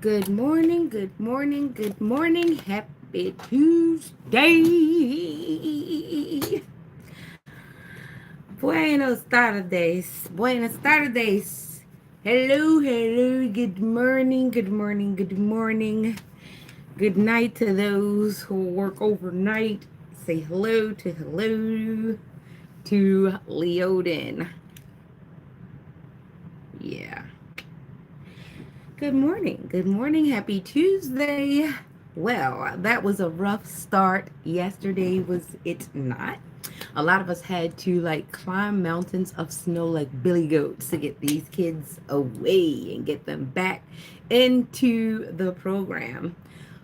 Good morning, good morning, good morning. Happy Tuesday. Buenos tardes. Buenas tardes. Hello, hello. Good morning, good morning, good morning. Good night to those who work overnight. Say hello to Leodin. Yeah. Good morning. Good morning. Happy Tuesday. Well, that was a rough start. Yesterday was it not? A lot of us had to like climb mountains of snow like billy goats to get these kids away and get them back into the program.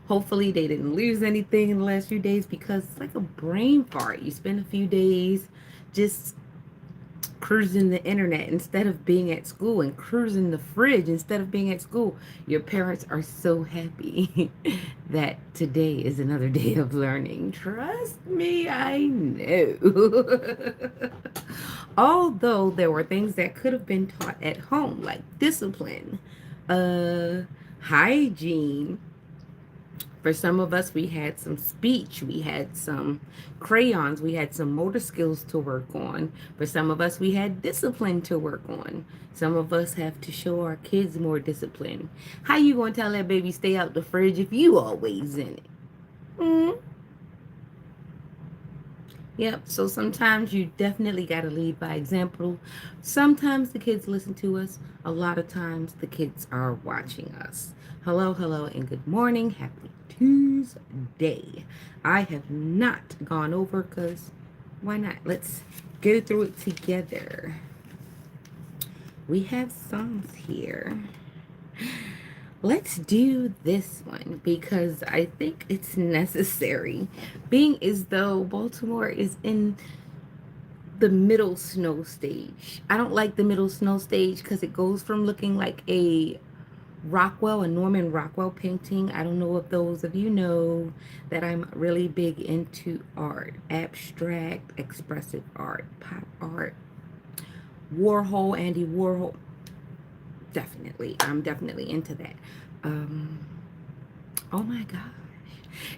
Hopefully they didn't lose anything in the last few days because it's like a brain fart. You spend a few days just cruising the internet instead of being at school and cruising the fridge instead of being at school. Your parents are so happy that today is another day of learning. Trust me, I know. Although there were things that could have been taught at home, like discipline, uh, hygiene. For some of us, we had some speech, we had some crayons, we had some motor skills to work on. For some of us, we had discipline to work on. Some of us have to show our kids more discipline. How you gonna tell that baby stay out the fridge if you always in it? Mm. Yep, so sometimes you definitely got to lead by example. Sometimes the kids listen to us. A lot of times the kids are watching us. Hello, hello, and good morning. Happy Tuesday. I have not gone over because why not? Let's go through it together. We have songs here. Let's do this one because I think it's necessary. Being as though Baltimore is in the middle snow stage. I don't like the middle snow stage because it goes from looking like a Norman Rockwell painting. I don't know if those of you know that I'm really big into art, abstract, expressive art, pop art, Warhol, Andy Warhol. Definitely, I'm definitely into that. Um, oh my gosh.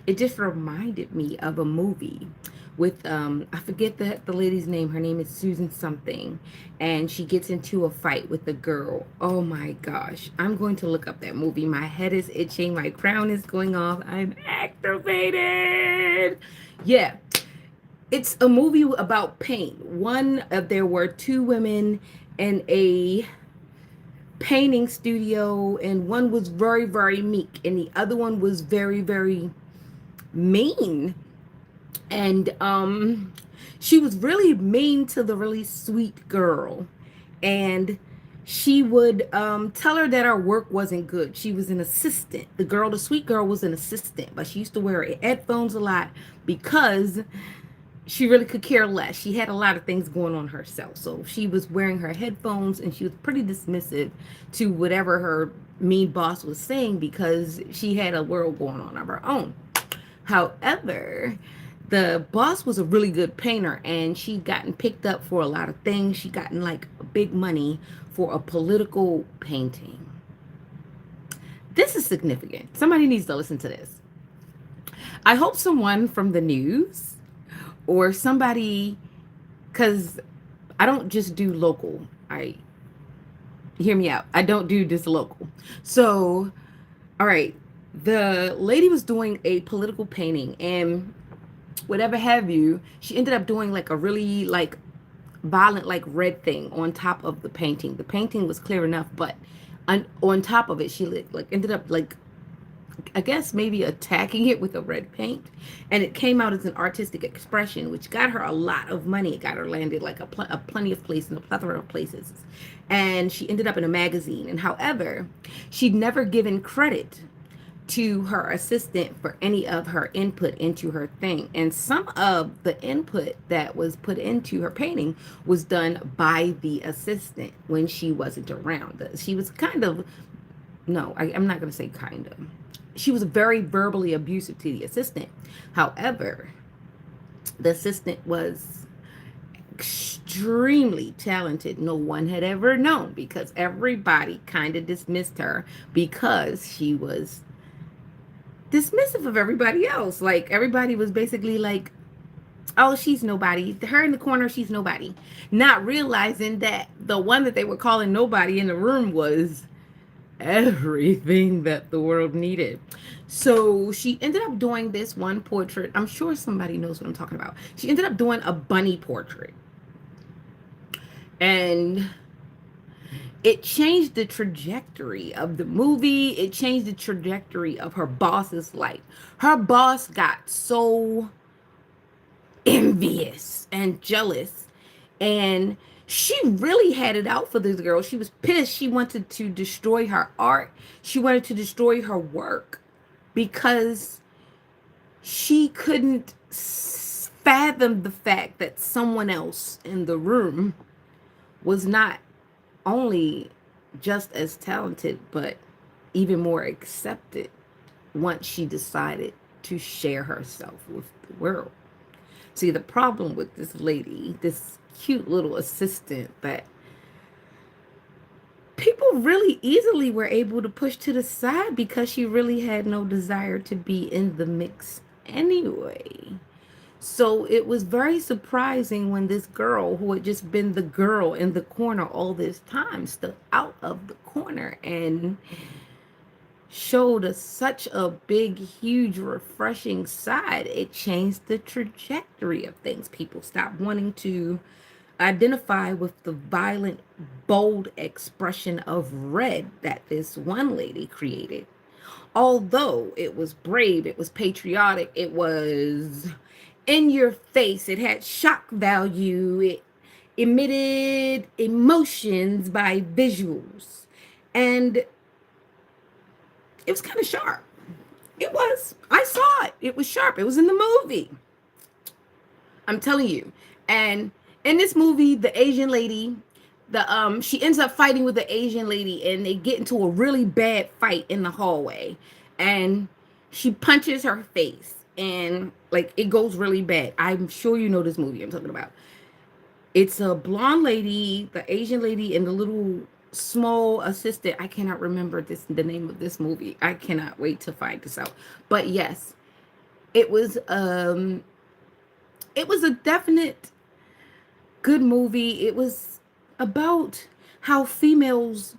It just reminded me of a movie with I forget the lady's name. Her name is Susan something, and she gets into a fight with a girl. Oh my gosh. I'm going to look up that movie. My head is itching, my crown is going off. I'm activated. Yeah. It's a movie about paint. There were two women in a painting studio, and one was very, very meek, and the other one was very, very mean. And she was really mean to the really sweet girl, and she would tell her that her work wasn't good. She was an assistant. The sweet girl was an assistant, but she used to wear headphones a lot because she really could care less. She had a lot of things going on herself. So she was wearing her headphones and she was pretty dismissive to whatever her mean boss was saying because she had a world going on of her own. However, the boss was a really good painter and she'd gotten picked up for a lot of things. She gotten like big money for a political painting. This is significant. Somebody needs to listen to this. I hope someone from the news or somebody, because I don't just do local. I hear me out. I don't do just local. So, all right, the lady was doing a political painting and whatever have you, she ended up doing like a really like violent like red thing on top of the painting. The painting was clear enough, but on top of it, she like ended up like I guess maybe attacking it with a red paint, and it came out as an artistic expression, which got her a lot of money. It got her landed like a plenty of places, in a plethora of places, and she ended up in a magazine. And however, she'd never given credit to her assistant for any of her input into her thing. And some of the input that was put into her painting was done by the assistant when she wasn't around. She was kind of, no, I'm not going to say kind of. She was very verbally abusive to the assistant. However, the assistant was extremely talented. No one had ever known because everybody kind of dismissed her because she was dismissive of everybody else. Like everybody was basically like, oh, she's nobody. Her in the corner, she's nobody. Not realizing that the one that they were calling nobody in the room was everything that the world needed. So she ended up doing this one portrait. I'm sure somebody knows what I'm talking about. She ended up doing a bunny portrait. And it changed the trajectory of the movie. It changed the trajectory of her boss's life. Her boss got so envious and jealous, and she really had it out for this girl. She was pissed. She wanted to destroy her art. She wanted to destroy her work because she couldn't fathom the fact that someone else in the room was not only just as talented, but even more accepted once she decided to share herself with the world. See, the problem with this lady, this cute little assistant that people really easily were able to push to the side because she really had no desire to be in the mix anyway. So it was very surprising when this girl, who had just been the girl in the corner all this time, stepped out of the corner and showed us such a big, huge, refreshing side. It changed the trajectory of things. People stopped wanting to identify with the violent, bold expression of red that this one lady created. Although it was brave, it was patriotic, it was in your face, it had shock value, it emitted emotions by visuals. And it was kind of sharp. It was. I saw it. It was sharp. It was in the movie. I'm telling you. And in this movie, the Asian lady, she ends up fighting with the Asian lady, and they get into a really bad fight in the hallway. And she punches her face, and like it goes really bad. I'm sure you know this movie I'm talking about. It's a blonde lady, the Asian lady, and the little small assistant. I cannot remember the name of this movie. I cannot wait to find this out. But yes, it was a definite good movie. It was about how females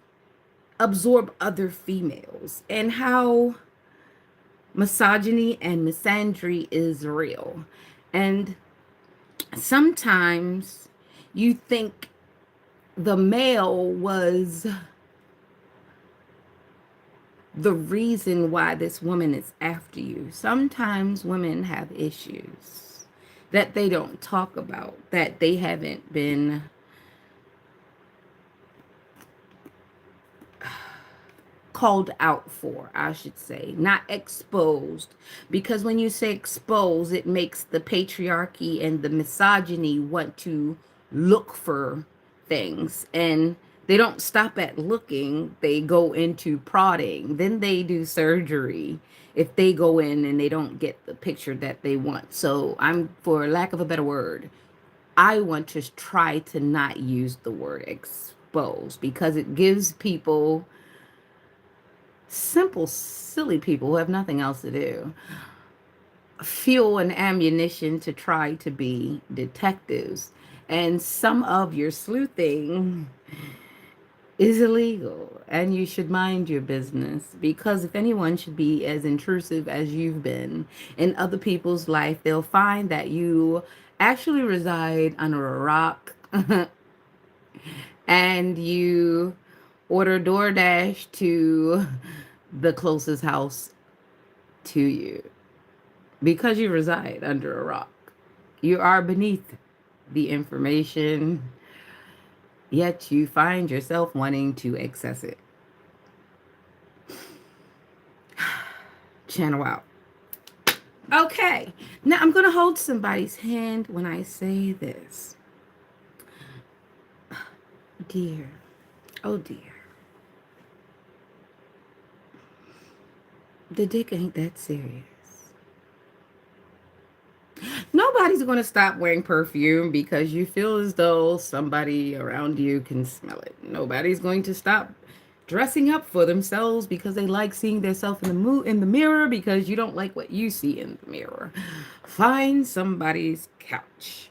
absorb other females and how misogyny and misandry is real. And sometimes you think the male was the reason why this woman is after you. Sometimes women have issues that they don't talk about, that they haven't been called out for, I should say, not exposed. Because when you say expose, it makes the patriarchy and the misogyny want to look for things, and they don't stop at looking. They go into prodding, then they do surgery if they go in and they don't get the picture that they want. So I'm, for lack of a better word, I want to try to not use the word expose, because it gives people, simple, silly people who have nothing else to do, fuel and ammunition to try to be detectives. And some of your sleuthing is illegal, and you should mind your business, because if anyone should be as intrusive as you've been in other people's life, they'll find that you actually reside under a rock and you order DoorDash to the closest house to you because you reside under a rock. You are beneath the information, yet you find yourself wanting to access it. Channel out. Okay, now I'm going to hold somebody's hand when I say this. Dear, oh dear. The dick ain't that serious. Nobody's going to stop wearing perfume because you feel as though somebody around you can smell it. Nobody's going to stop dressing up for themselves because they like seeing themselves in the mirror because you don't like what you see in the mirror. Find somebody's couch.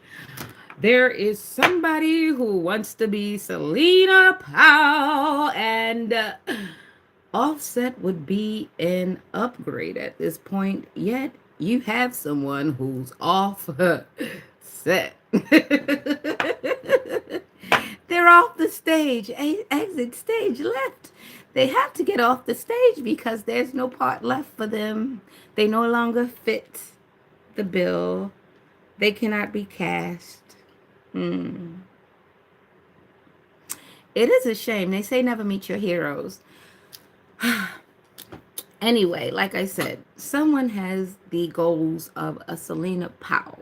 There is somebody who wants to be Selena Powell, and Offset would be an upgrade at this point, yet you have someone who's off set. They're off the stage, exit stage left. They have to get off the stage because there's no part left for them. They no longer fit the bill. They cannot be cast. It is a shame. They say never meet your heroes. Anyway, like I said, someone has the goals of a Selena Powell.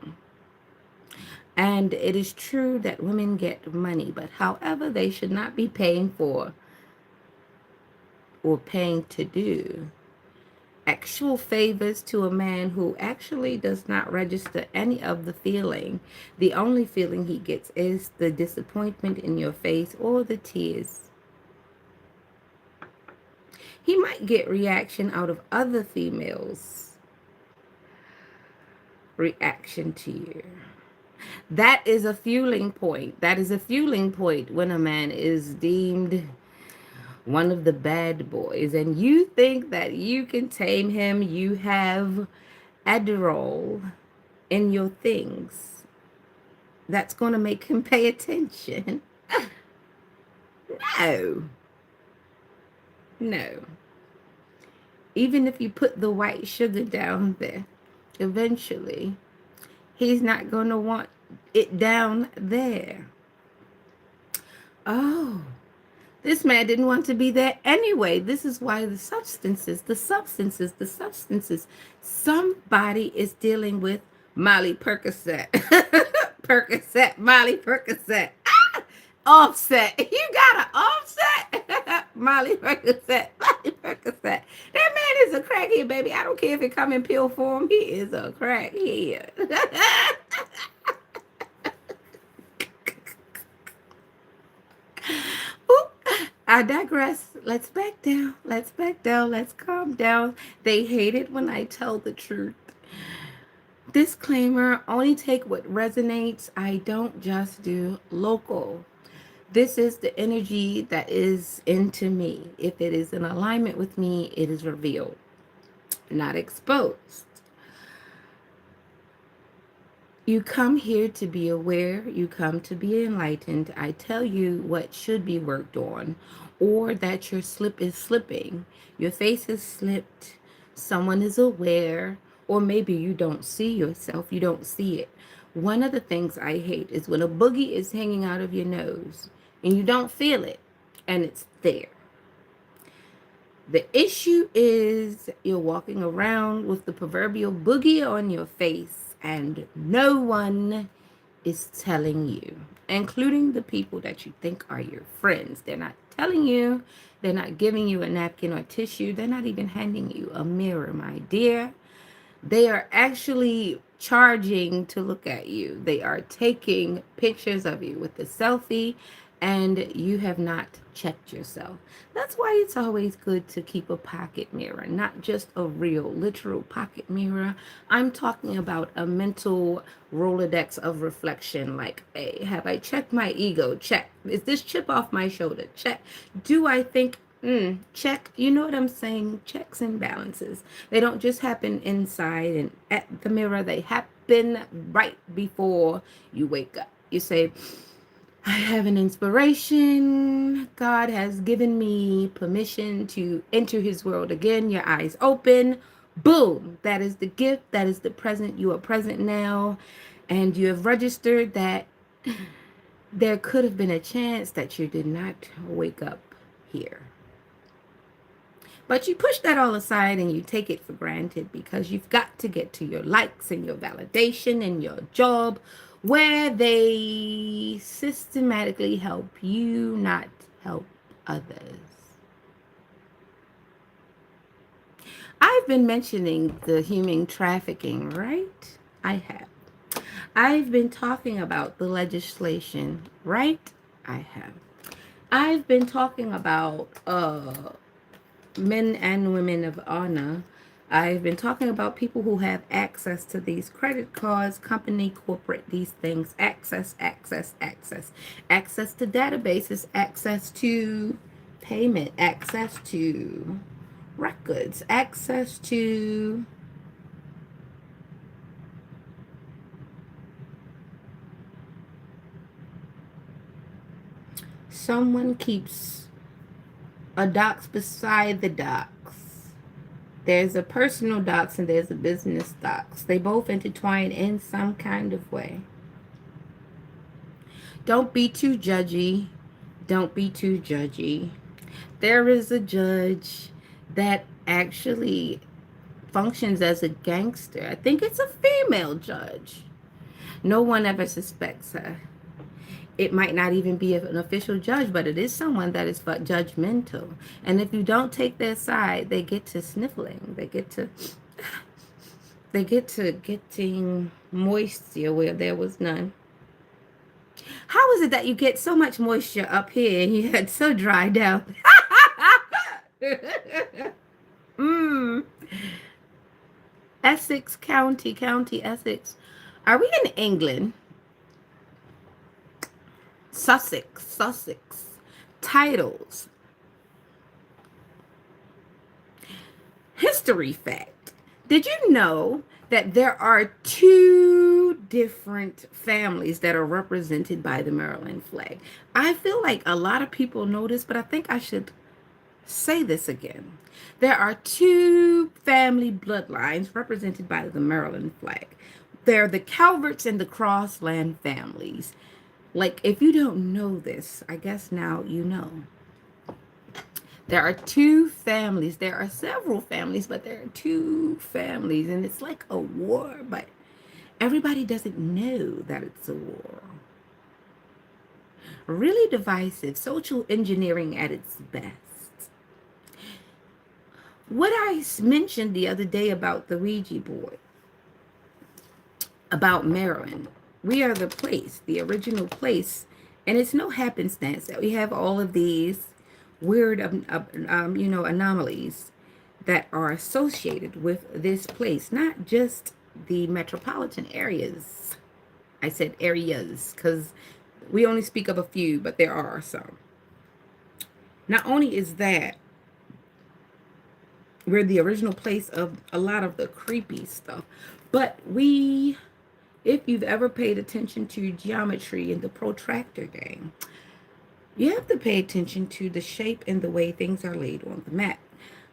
And it is true that women get money, but however, they should not be paying for or paying to do actual favors to a man who actually does not register any of the feeling. The only feeling he gets is the disappointment in your face or the tears. He might get reaction out of other females' reaction to you. That is a fueling point. That is a fueling point when a man is deemed one of the bad boys and you think that you can tame him. You have Adderall in your things that's going to make him pay attention. No. Even if you put the white sugar down there, eventually he's not going to want it down there. Oh, this man didn't want to be there anyway. This is why the substances. Somebody is dealing with Molly Percocet. Percocet, Molly Percocet. Offset. You got an offset? Molly Percocet. Molly Percocet. That man is a crackhead, baby. I don't care if it come in pill form. He is a crackhead. I digress. Let's back down. Let's back down. Let's calm down. They hate it when I tell the truth. Disclaimer, only take what resonates. I don't just do local. This is the energy that is into me. If it is in alignment with me, it is revealed, not exposed. You come here to be aware. You come to be enlightened. I tell you what should be worked on, or that your slip is slipping. Your face is slipped. Someone is aware, or maybe you don't see yourself. You don't see it. One of the things I hate is when a boogie is hanging out of your nose and you don't feel it, and it's there. The issue is you're walking around with the proverbial boogie on your face and no one is telling you, including the people that you think are your friends. They're not telling you. They're not giving you a napkin or tissue. They're not even handing you a mirror, my dear. They are actually charging to look at you. They are taking pictures of you with a selfie, and you have not checked yourself. That's why it's always good to keep a pocket mirror, not just a real, literal pocket mirror. I'm talking about a mental Rolodex of reflection, like, hey, have I checked my ego? Check. Is this chip off my shoulder? Check. Do I think check? You know what I'm saying? Checks and balances. They don't just happen inside and at the mirror. They happen right before you wake up. You say, I have an inspiration. God has given me permission to enter his world again. Your eyes open. Boom. That is the gift. That is the present. You are present now. And you have registered that there could have been a chance that you did not wake up here. But you push that all aside and you take it for granted because you've got to get to your likes and your validation and your job, where they systematically help you, not help others. I've been mentioning the human trafficking, right? I have. I've been talking about the legislation, right? I have. I've been talking about men and women of honor. I've been talking about people who have access to these credit cards, company, corporate, these things, access to databases, access to payment, access to records, access to someone keeps a docs beside the docs. There's a personal docs and there's a business docs. They both intertwine in some kind of way. Don't be too judgy. Don't be too judgy. There is a judge that actually functions as a gangster. I think it's a female judge. No one ever suspects her. It might not even be an official judge, but it is someone that is judgmental. And if you don't take their side, they get to sniffling. They get to getting moisture where there was none. How is it that you get so much moisture up here and you had so dry down? mm. Essex County, Essex. Are we in England? Sussex. Titles. History fact. Did you know that there are two different families that are represented by the Maryland flag? I feel like a lot of people know this, but I think I should say this again. There are two family bloodlines represented by the Maryland flag. They're the Calverts and the Crossland families. Like, if you don't know this, I guess now you know. There are two families. There are several families, but there are two families. And it's like a war, but everybody doesn't know that it's a war. Really divisive. Social engineering at its best. What I mentioned the other day about the Ouija board, about Maryland, we are the place, the original place. And it's no happenstance that we have all of these weird, anomalies that are associated with this place, not just the metropolitan areas. I said areas because we only speak of a few, but there are some. Not only is that we're the original place of a lot of the creepy stuff, but if you've ever paid attention to geometry in the protractor game, you have to pay attention to the shape and the way things are laid on the map.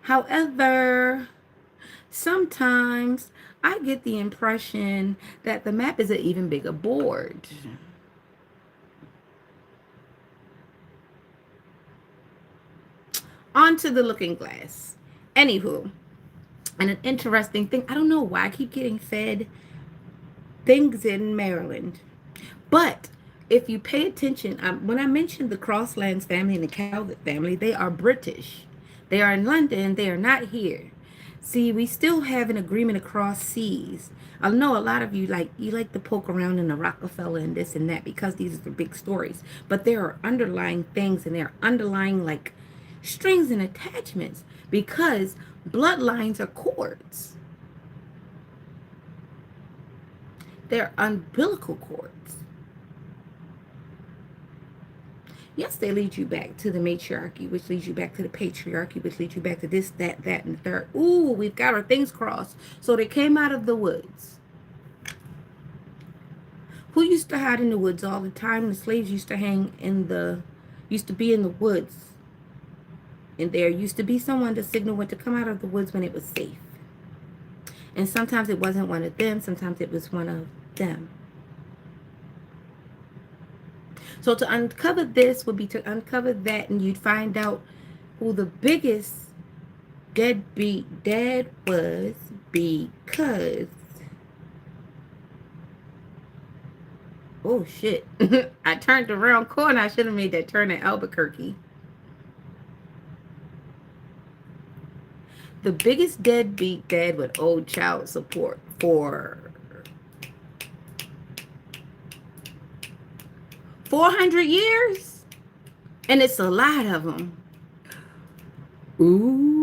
However, sometimes I get the impression that the map is an even bigger board. Onto the looking glass. Anywho, and an interesting thing, I don't know why I keep getting fed things in Maryland, but if you pay attention, when I mentioned the Crosslands family and the Calvert family, they are British. They are in London. They are not here. See, we still have an agreement across seas. I know a lot of you like to poke around in the Rockefeller and this and that because these are the big stories. But there are underlying things, and there are underlying like strings and attachments because bloodlines are cords. They're umbilical cords. Yes, they lead you back to the matriarchy, which leads you back to the patriarchy, which leads you back to this, that, and the third. Ooh, we've got our things crossed. So they came out of the woods. Who used to hide in the woods all the time? The slaves used to used to be in the woods. And there used to be someone to signal when to come out of the woods when it was safe. And sometimes it wasn't one of them. Sometimes it was one of them. So to uncover this would be to uncover that, and you'd find out who the biggest deadbeat dad was, because oh shit, I turned the wrong corner. I should have made that turn at Albuquerque. The biggest deadbeat dad with old child support for 400 years? And it's a lot of them. Ooh.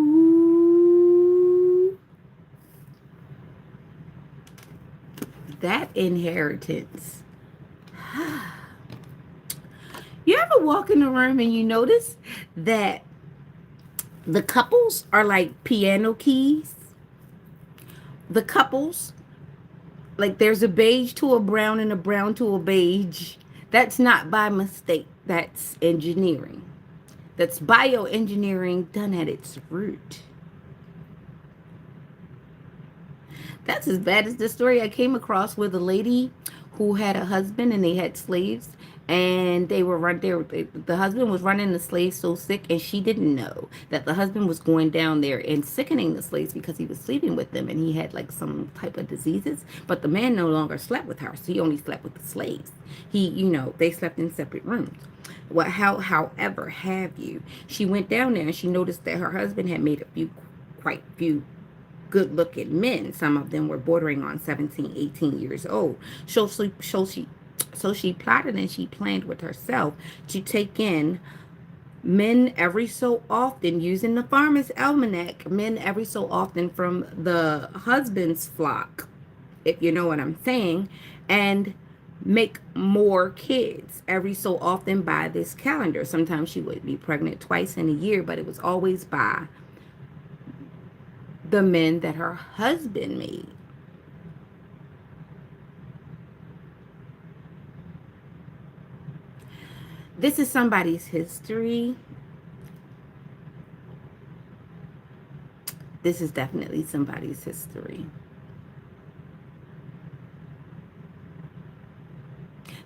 That inheritance. You ever walk in the room and you notice that the couples are like piano keys? The couples, like there's a beige to a brown and a brown to a beige. That's not by mistake. That's engineering. That's bioengineering done at its root. That's as bad as the story I came across with a lady who had a husband and they had slaves, and they were run there. The husband was running the slaves so sick, and she didn't know that the husband was going down there and sickening the slaves because he was sleeping with them and he had like some type of diseases. But the man no longer slept with her, so he only slept with the slaves. They slept in separate rooms. However, have you? She went down there and she noticed that her husband had made quite few good looking men. Some of them were bordering on 17, 18 years old. So she plotted and she planned with herself to take in men every so often, using the farmer's almanac, men every so often from the husband's flock, if you know what I'm saying, and make more kids every so often by this calendar. Sometimes she would be pregnant twice in a year, but it was always by the men that her husband made. This is somebody's history. This is definitely somebody's history.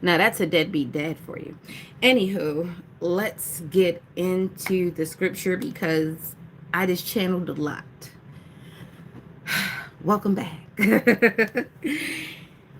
Now that's a deadbeat dad for you. Anywho, let's get into the scripture because I just channeled a lot. Welcome back.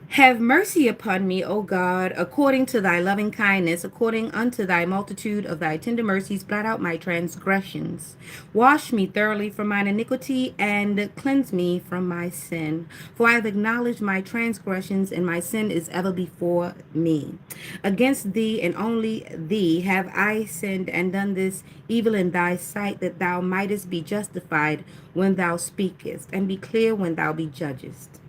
Have mercy upon me, O God, according to thy loving kindness, according unto thy multitude of thy tender mercies, blot out my transgressions. Wash me thoroughly from mine iniquity, and cleanse me from my sin. For I have acknowledged my transgressions, and my sin is ever before me. Against thee and only thee have I sinned, and done this evil in thy sight, that thou mightest be justified when thou speakest, and be clear when thou be judgest.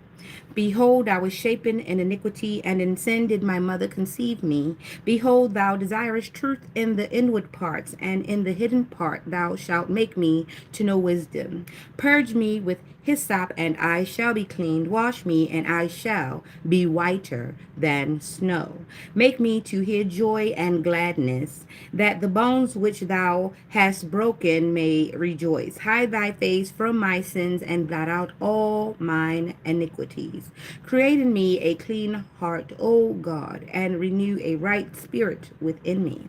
Behold, I was shapen in iniquity, and in sin did my mother conceive me. Behold, thou desirest truth in the inward parts, and in the hidden part thou shalt make me to know wisdom. Purge me with hyssop, and I shall be clean. Wash me, and I shall be whiter than snow. Make me to hear joy and gladness, that the bones which thou hast broken may rejoice. Hide thy face from my sins, and blot out all mine iniquities. Create in me a clean heart, O God, and renew a right spirit within me.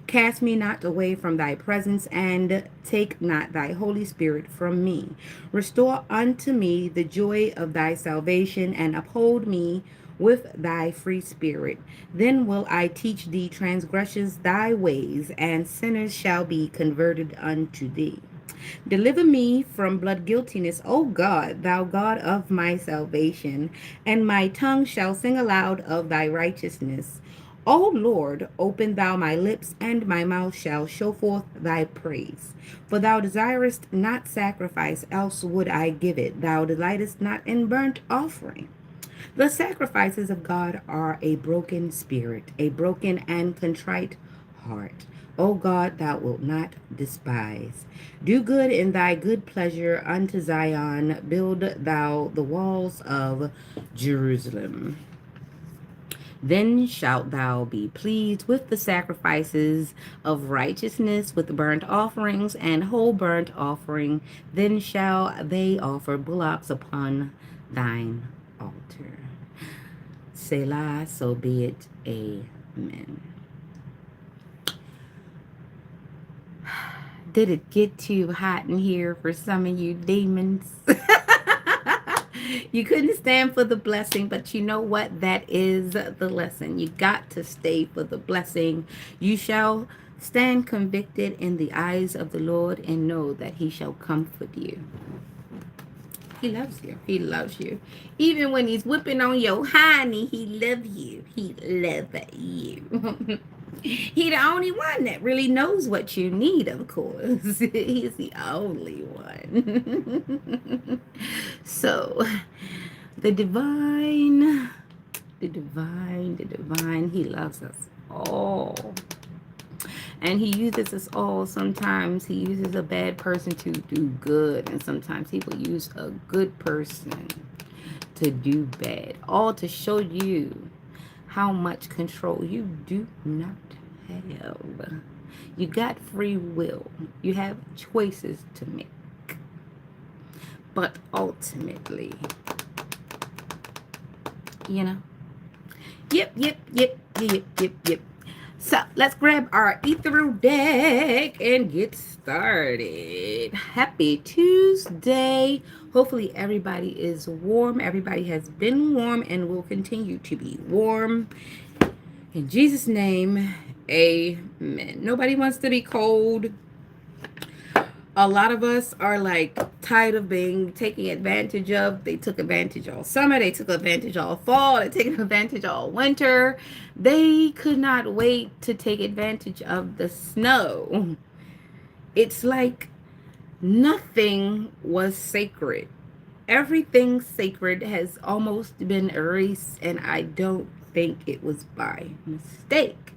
Cast me not away from thy presence, and take not thy Holy Spirit from me. Restore unto me the joy of thy salvation, and uphold me with thy free spirit. Then will I teach thee transgressions thy ways, and sinners shall be converted unto thee. Deliver me from blood guiltiness, O God, thou God of my salvation, and my tongue shall sing aloud of thy righteousness. O Lord, open thou my lips, and my mouth shall show forth thy praise. For thou desirest not sacrifice, else would I give it. Thou delightest not in burnt offering. The sacrifices of God are a broken spirit, a broken and contrite heart. O God, thou wilt not despise. Do good in thy good pleasure unto Zion. Build thou the walls of Jerusalem. Then shalt thou be pleased with the sacrifices of righteousness, with burnt offerings and whole burnt offering. Then shall they offer bullocks upon thine altar. Selah, so be it. Amen. Did it get too hot in here for some of you demons? You couldn't stand for the blessing, but you know what? That is the lesson. You got to stay for the blessing. You shall stand convicted in the eyes of the Lord, and know that he shall comfort you. He loves you. He loves you. Even when he's whipping on your honey, he loves you. He loves you. He the only one that really knows what you need, of course. He's the only one. So, the divine, the divine, he loves us all. And he uses us all. Sometimes he uses a bad person to do good, and sometimes he will use a good person to do bad, all to show you how much control you do not have. You got free will. You have choices to make. But ultimately, you know, yep. So let's grab our ethereal deck and get started. Happy Tuesday. Hopefully everybody is warm. Everybody has been warm and will continue to be warm. In Jesus' name, amen. Nobody wants to be cold. A lot of us are like tired of being taken advantage of. They took advantage all summer. They took advantage all fall. They taken advantage all winter. They could not wait to take advantage of the snow. It's like nothing was sacred. Everything sacred has almost been erased, and I don't think it was by mistake.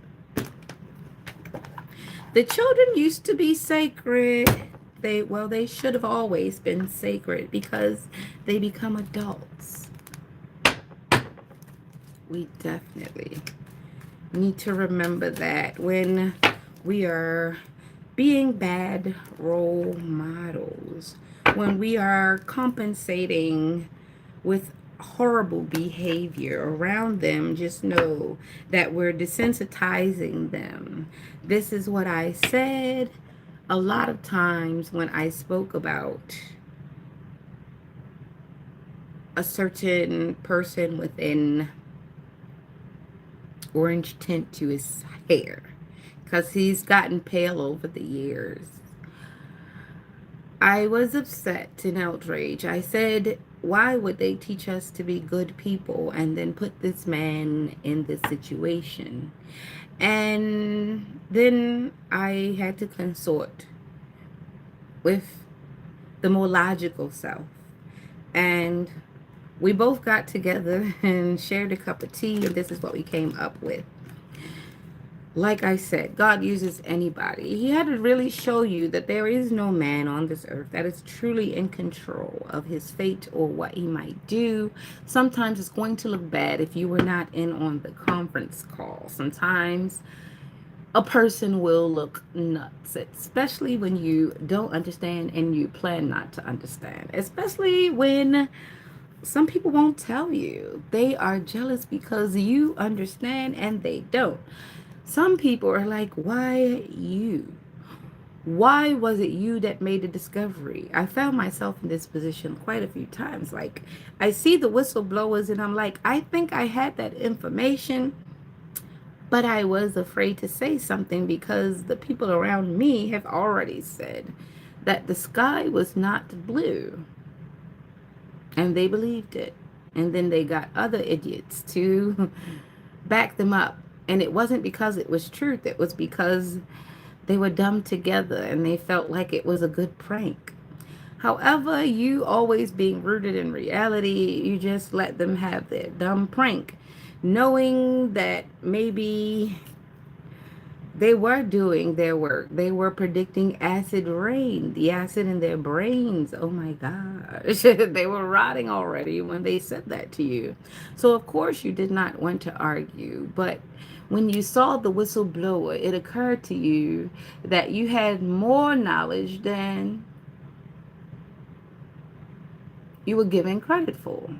The children used to be sacred. They should have always been sacred because they become adults. We definitely need to remember that when we are being bad role models, when we are compensating with horrible behavior around them, just know that we're desensitizing them. This is what I said a lot of times when I spoke about a certain person with an orange tint to his hair, because he's gotten pale over the years. I was upset and outraged. I said, why would they teach us to be good people and then put this man in this situation? And then I had to consort with the more logical self. And we both got together and shared a cup of tea, and this is what we came up with. Like I said, God uses anybody. He had to really show you that there is no man on this earth that is truly in control of his fate or what he might do. Sometimes it's going to look bad if you were not in on the conference call. Sometimes a person will look nuts, especially when you don't understand and you plan not to understand. Especially when some people won't tell you. They are jealous because you understand and they don't. Some people are like, why you? Why was it you that made the discovery? I found myself in this position quite a few times. Like, I see the whistleblowers and I'm like, I think I had that information, but I was afraid to say something because the people around me have already said that the sky was not blue. And they believed it. And then they got other idiots to back them up. And it wasn't because it was truth. It was because they were dumb together and they felt like it was a good prank. However, you always being rooted in reality, you just let them have their dumb prank, knowing that maybe they were doing their work. They were predicting acid rain, the acid in their brains. Oh my gosh. They were rotting already when they said that to you. So of course you did not want to argue, but when you saw the whistleblower, it occurred to you that you had more knowledge than you were given credit for.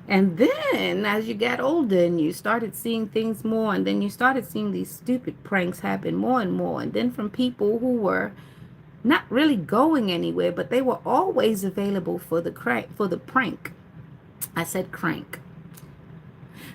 And then as you got older and you started seeing things more, and then you started seeing these stupid pranks happen more and more, and then from people who were not really going anywhere, but they were always available for the prank. I said crank.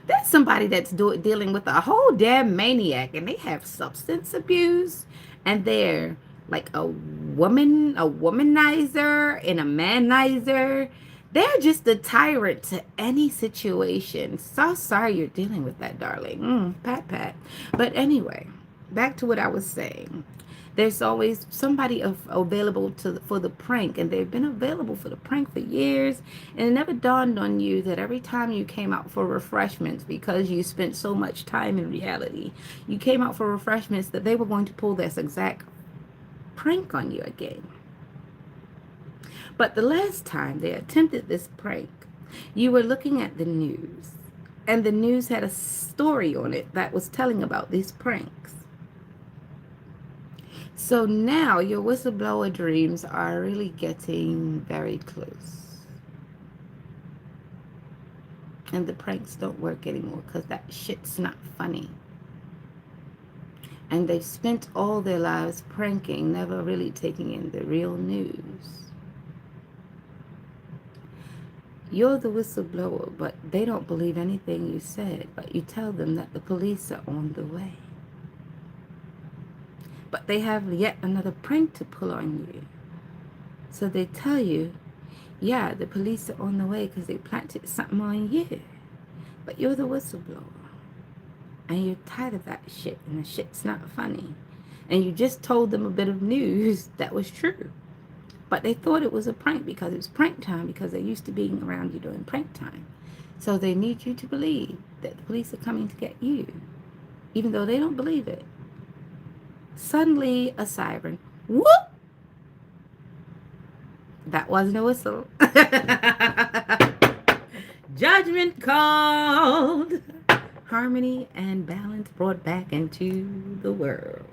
That's somebody that's dealing with a whole damn maniac, and they have substance abuse, and they're like a woman, a womanizer and a manizer. They're just a tyrant to any situation. So sorry you're dealing with that, darling. Pat, pat. But anyway, back to what I was saying. There's always somebody available for the prank, and they've been available for the prank for years. And it never dawned on you that every time you came out for refreshments, because you spent so much time in reality, you came out for refreshments, that they were going to pull this exact prank on you again. But the last time they attempted this prank, you were looking at the news, and the news had a story on it that was telling about these pranks. So now your whistleblower dreams are really getting very close. And the pranks don't work anymore because that shit's not funny. And they've spent all their lives pranking, never really taking in the real news. You're the whistleblower, but they don't believe anything you said, but you tell them that the police are on the way. But they have yet another prank to pull on you. So they tell you, yeah, the police are on the way because they planted something on you. But you're the whistleblower. And you're tired of that shit, and the shit's not funny. And you just told them a bit of news that was true. But they thought it was a prank because it was prank time, because they're used to being around you during prank time. So they need you to believe that the police are coming to get you, even though they don't believe it. Suddenly, a siren. Whoop! That wasn't a whistle. Judgment called. Harmony and balance brought back into the world.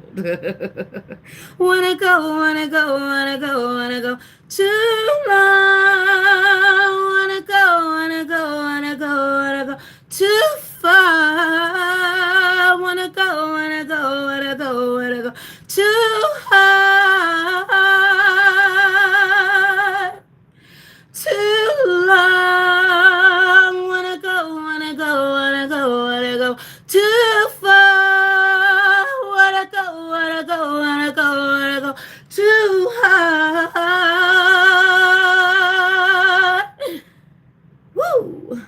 Wanna go, wanna go, wanna go, wanna go too long. Wanna go, wanna go, wanna go, wanna go too far. Wanna go, wanna go, wanna go, wanna go too hard. Too long. Wanna go, wanna go, wanna go, wanna go too far. Wanna go, wanna go, wanna go, wanna go too hard. Woo!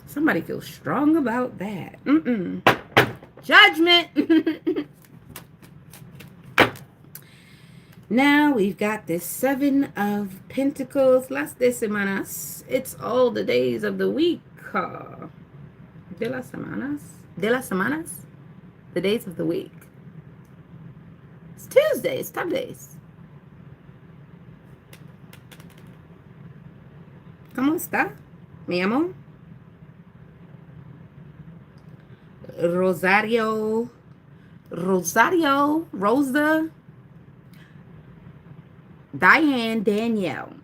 Somebody feels strong about that. Judgment. Now we've got this Seven of Pentacles. Las de semanas. It's all the days of the week. De las semanas. De las semanas. The days of the week. It's Tuesday. It's top days. ¿Cómo está, mi amor? Rosario. Rosa. Diane, Danielle.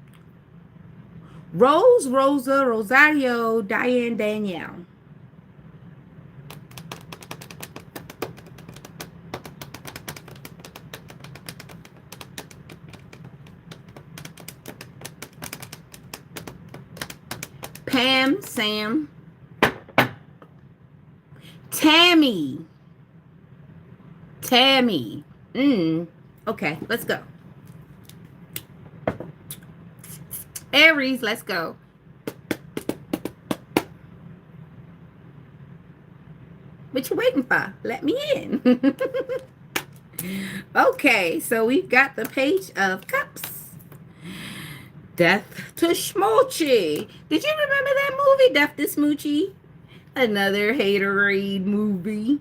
Rose, Rosa, Rosario, Diane, Danielle. Pam, Sam. Tammy. Okay, let's go. Aries, let's go. What you waiting for? Let me in. Okay, so we've got the Page of Cups. Death to Smoochie. Did you remember that movie, Death to Smoochie? Another haterade movie.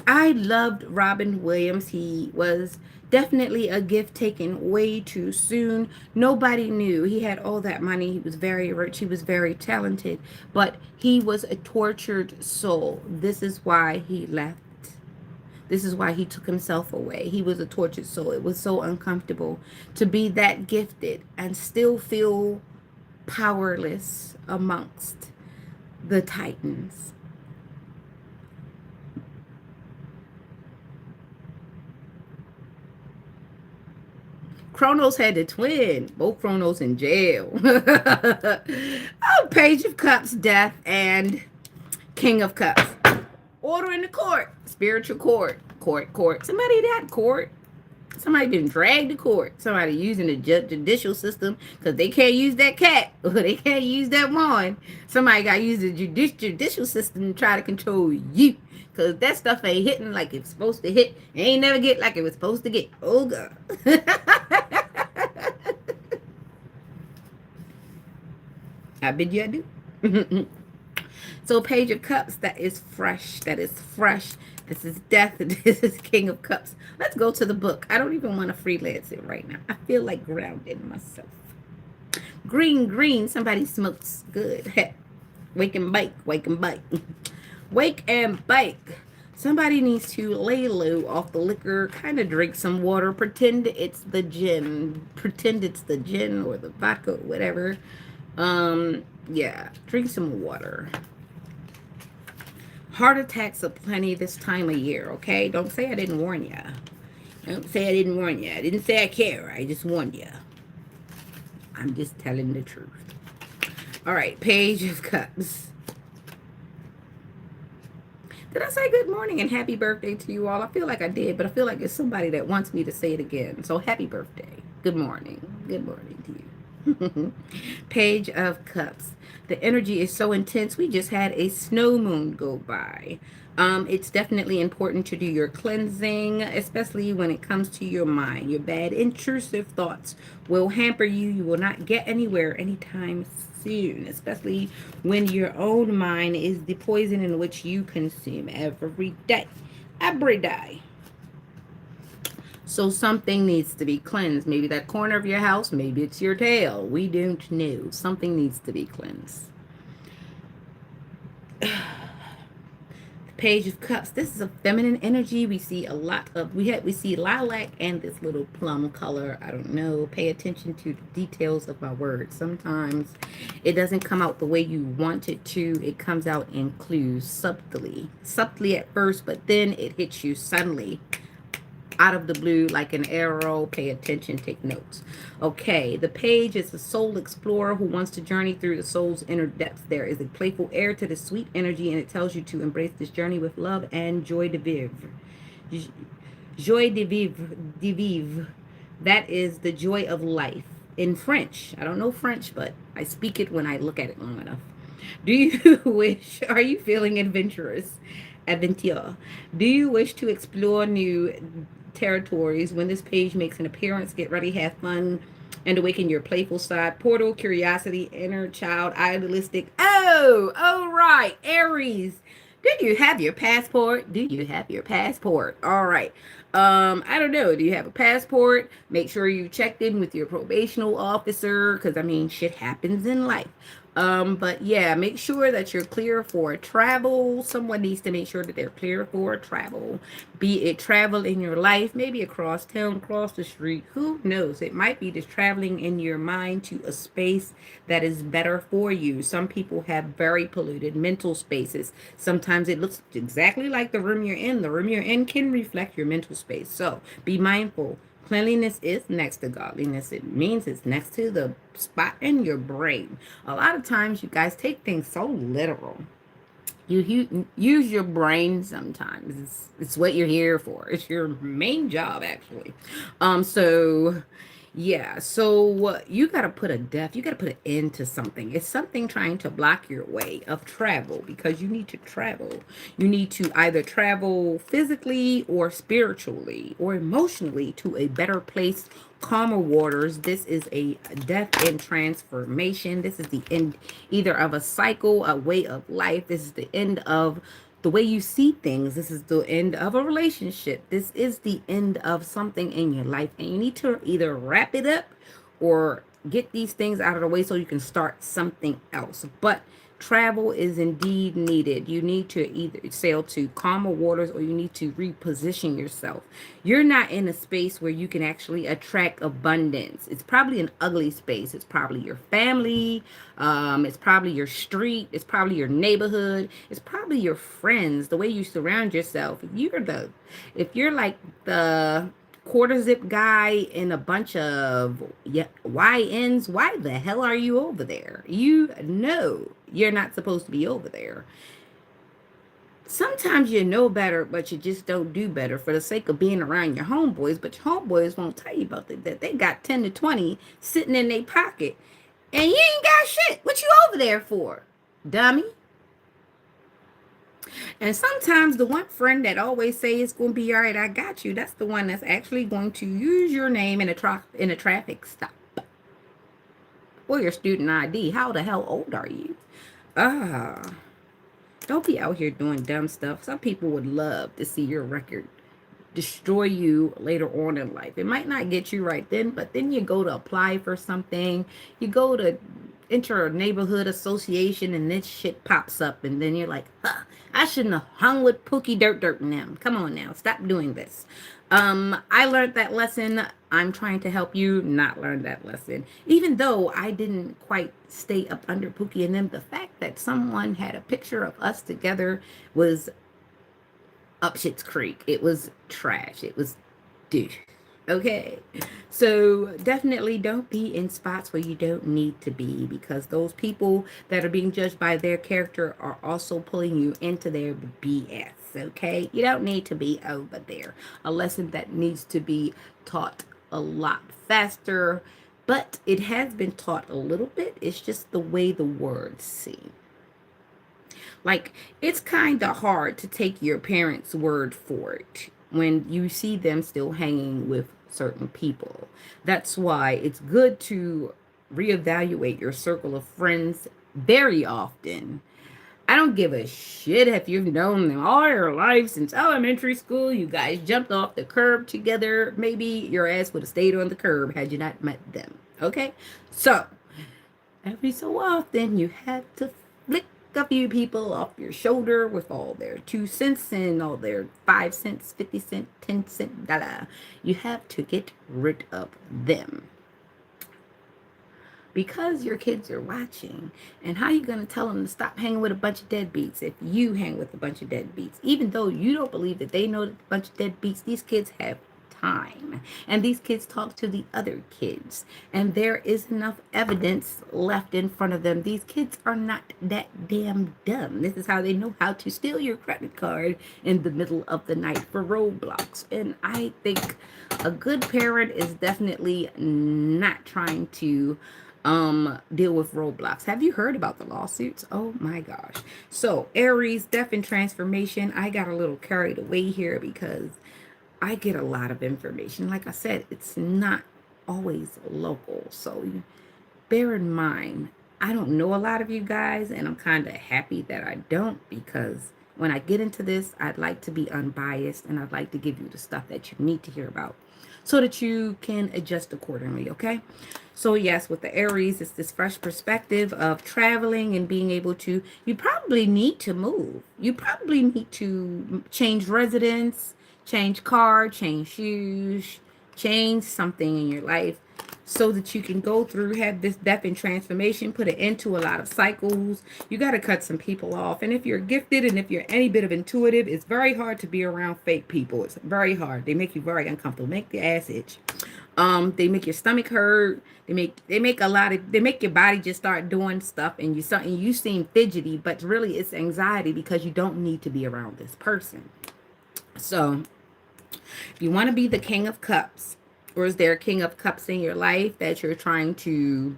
I loved Robin Williams. He was definitely a gift taken way too soon. Nobody knew. He had all that money. He was very rich. He was very talented. But he was a tortured soul. This is why he left. This is why he took himself away. He was a tortured soul. It was so uncomfortable to be that gifted and still feel powerless amongst the titans. Kronos had a twin. Both Kronos in jail. Oh, Page of Cups, Death, and King of Cups. Order in the court. Spiritual court. Court. Somebody that court. Somebody been dragged to court. Somebody using the judicial system because they can't use that cat or they can't use that wand. Somebody got to use the judicial system to try to control you because that stuff ain't hitting like it's supposed to hit. It ain't never get like it was supposed to get. Oh, God. I bid you adieu. So Page of Cups, that is fresh. That is fresh. This is death. This is King of Cups. Let's go to the book. I don't even want to freelance it right now. I feel like grounding myself. Green, green. Somebody smokes good. Wake and bake. Wake and bake. Wake and bake. Somebody needs to lay low off the liquor, kind of drink some water, pretend it's the gin, pretend it's the gin or the vodka, whatever. Yeah, drink some water. Heart attacks aplenty this time of year, okay? Don't say I didn't warn you. Don't say I didn't warn you. I didn't say I care. I just warned you. I'm just telling the truth. All right, Page of Cups. Did I say good morning and happy birthday to you all? I feel like I did, but I feel like it's somebody that wants me to say it again. So happy birthday. Good morning. Good morning to you. Page of Cups. The energy is so intense. We just had a snow moon go by. It's definitely important to do your cleansing, especially when it comes to your mind. Your bad intrusive thoughts will hamper you. You will not get anywhere anytime soon, especially when your own mind is the poison in which you consume every day. Every day. So something needs to be cleansed. Maybe that corner of your house, maybe it's your tail. We don't know. Something needs to be cleansed. Page of Cups. This is a feminine energy. We see a lot of we see lilac and this little plum color. I don't know. Pay attention to the details of my words. Sometimes it doesn't come out the way you want it to. It comes out in clues subtly. Subtly at first, but then it hits you suddenly. Out of the blue like an arrow. Pay attention, take notes. Okay, the page is a soul explorer who wants to journey through the soul's inner depths. There is a playful air to the sweet energy, and it tells you to embrace this journey with love and joie de vivre. Joie de vivre, de vivre. That is the joy of life in French. I don't know French, but I speak it when I look at it long enough. Do you wish, are you feeling adventurous? Adventure. Do you wish to explore new territories? When this page makes an appearance, get ready, have fun, and awaken your playful side. Portal, curiosity, inner child, idealistic. Oh, all right, Aries. Do you have your passport? Do you have your passport? All right. I don't know. Do you have a passport? Make sure you checked in with your probational officer because I mean, shit happens in life. But yeah, make sure that you're clear for travel. Someone needs to make sure that they're clear for travel. Be it travel in your life, maybe across town, across the street. Who knows? It might be just traveling in your mind to a space that is better for you. Some people have very polluted mental spaces. Sometimes it looks exactly like the room you're in. The room you're in can reflect your mental space. So be mindful. Cleanliness is next to godliness. It means it's next to the spot in your brain. A lot of times you guys take things so literal. You use your brain sometimes. It's what you're here for. It's your main job, actually. So yeah, so you got to put a death, you got to put an end to something. It's something trying to block your way of travel because you need to travel. You need to either travel physically or spiritually or emotionally to a better place, calmer waters. This is a death and transformation. This is the end either of a cycle, a way of life. This is the end of the way you see things. This is the end of a relationship. This is the end of something in your life. And you need to either wrap it up or get these things out of the way so you can start something else. But travel is indeed needed. You need to either sail to calmer waters or you need to reposition yourself. You're not in a space where you can actually attract abundance. It's probably an ugly space. It's probably your family. It's probably your street. It's probably your neighborhood. It's probably your friends, the way you surround yourself. If you're like the quarter zip guy in a bunch of YNs, why the hell are you over there? You know you're not supposed to be over there. Sometimes you know better, but you just don't do better for the sake of being around your homeboys. But your homeboys won't tell you about that they got 10 to 20 sitting in their pocket. And you ain't got shit. What you over there for? Dummy. And sometimes the one friend that always say it's going to be all right, I got you, that's the one that's actually going to use your name in a traffic stop or your student ID. How the hell old are you? Ah, don't be out here doing dumb stuff. Some people would love to see your record destroy you later on in life. It might not get you right then, but then you go to apply for something, you go to enter a neighborhood association, and this shit pops up, and then you're like, huh, I shouldn't have hung with Pookie Dirt and them. Come on now, stop doing this. I learned that lesson. I'm trying to help you not learn that lesson. Even though I didn't quite stay up under Pookie and them, the fact that someone had a picture of us together was up shit's creek. It was trash. It was douche. Okay. So definitely don't be in spots where you don't need to be, because those people that are being judged by their character are also pulling you into their BS. Okay. You don't need to be over there. A lesson that needs to be taught a lot faster, but it has been taught a little bit. It's just the way the words seem. Like, it's kind of hard to take your parents' word for it when you see them still hanging with certain people. That's why it's good to reevaluate your circle of friends very often. I don't give a shit if you've known them all your life since elementary school. You guys jumped off the curb together. Maybe your ass would have stayed on the curb had you not met them. Okay? So, every so often, you have to flick a few people off your shoulder with all their 2 cents and all their 5 cents, 50 cent, 10 cent, You have to get rid of them because your kids are watching. And how are you going to tell them to stop hanging with a bunch of deadbeats if you hang with a bunch of deadbeats? Even though you don't believe that they know that a bunch of deadbeats, these kids have time, and these kids talk to the other kids, and there is enough evidence left in front of them. These kids are not that damn dumb. This is how they know how to steal your credit card in the middle of the night for Roblox. And I think a good parent is definitely not trying to deal with Roblox. Have you heard about the lawsuits? Oh my gosh. So Aries, death and transformation. I got a little carried away here because I get a lot of information. Like I said, it's not always local. So bear in mind, I don't know a lot of you guys, and I'm kind of happy that I don't, because when I get into this, I'd like to be unbiased, and I'd like to give you the stuff that you need to hear about so that you can adjust accordingly, okay? So yes, with the Aries, it's this fresh perspective of traveling and being able to, you probably need to move. You probably need to change residence, change car, change shoes, change something in your life so that you can go through, have this death and transformation, put an end to a lot of cycles. You got to cut some people off. And if you're gifted and if you're any bit of intuitive, it's very hard to be around fake people. It's very hard. They make you very uncomfortable, make the ass itch. They make your stomach hurt. They make your body just start doing stuff, and you seem fidgety, but really it's anxiety because you don't need to be around this person. So if you want to be the King of Cups, or is there a King of Cups in your life that you're trying to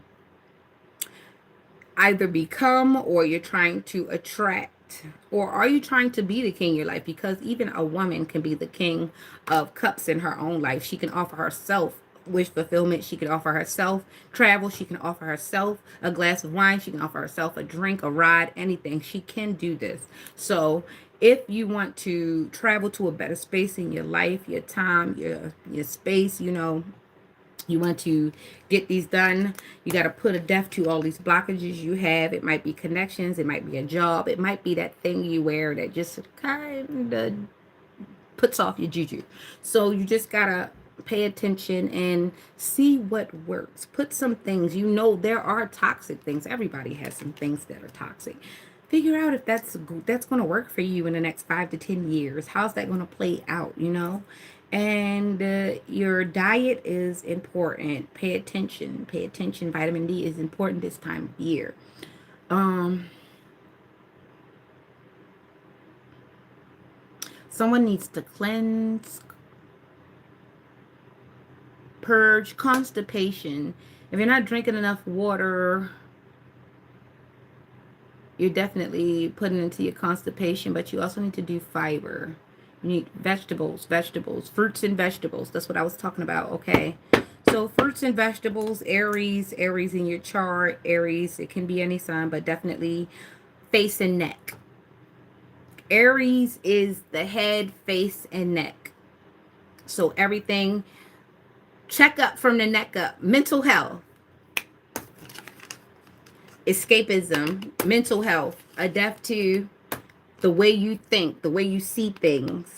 either become, or you're trying to attract? Or are you trying to be the king of your life? Because even a woman can be the King of Cups in her own life. She can offer herself wish fulfillment. She can offer herself travel. She can offer herself a glass of wine. She can offer herself a drink, a ride, anything. She can do this. So if you want to travel to a better space in your life, your time, your space, you want to get these done, you got to put a death to all these blockages you have. It might be connections. It might be a job. It might be that thing you wear that just kind of puts off your juju. So you just got to pay attention and see what works. Put some things, there are toxic things. Everybody has some things that are toxic. Figure out if that's going to work for you in the next 5 to 10 years. How's that going to play out, And your diet is important. Pay attention. Pay attention. Vitamin D is important this time of year. Someone needs to cleanse, purge, constipation. If you're not drinking enough water, you're definitely putting into your constipation, but you also need to do fiber. You need vegetables, fruits and vegetables. That's what I was talking about, okay? So fruits and vegetables, Aries in your chart, Aries, it can be any sign, but definitely face and neck. Aries is the head, face, and neck. So everything, check up from the neck up. Mental health, escapism, mental health, adapt to the way you think, the way you see things,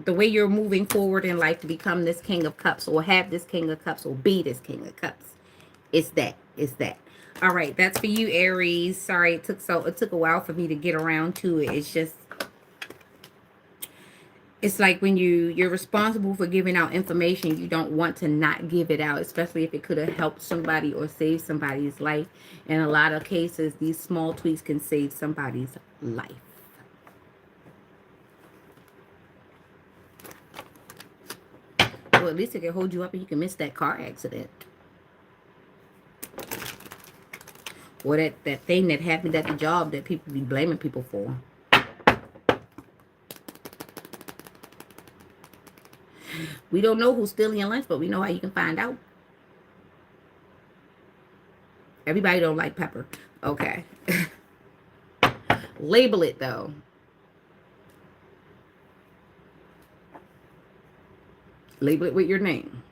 the way you're moving forward in life to become this King of Cups, or have this King of Cups, or be this King of Cups. It's that. It's that. All right, that's for you, Aries. Sorry, it took a while for me to get around to it. It's just, it's like when you're responsible for giving out information, you don't want to not give it out, especially if it could have helped somebody or saved somebody's life. In a lot of cases, these small tweaks can save somebody's life. Well, at least it can hold you up and you can miss that car accident. Or that thing that happened at the job that people be blaming people for. We don't know who's stealing your lunch, but we know how you can find out. Everybody don't like pepper. Okay. Label it, though. Label it with your name.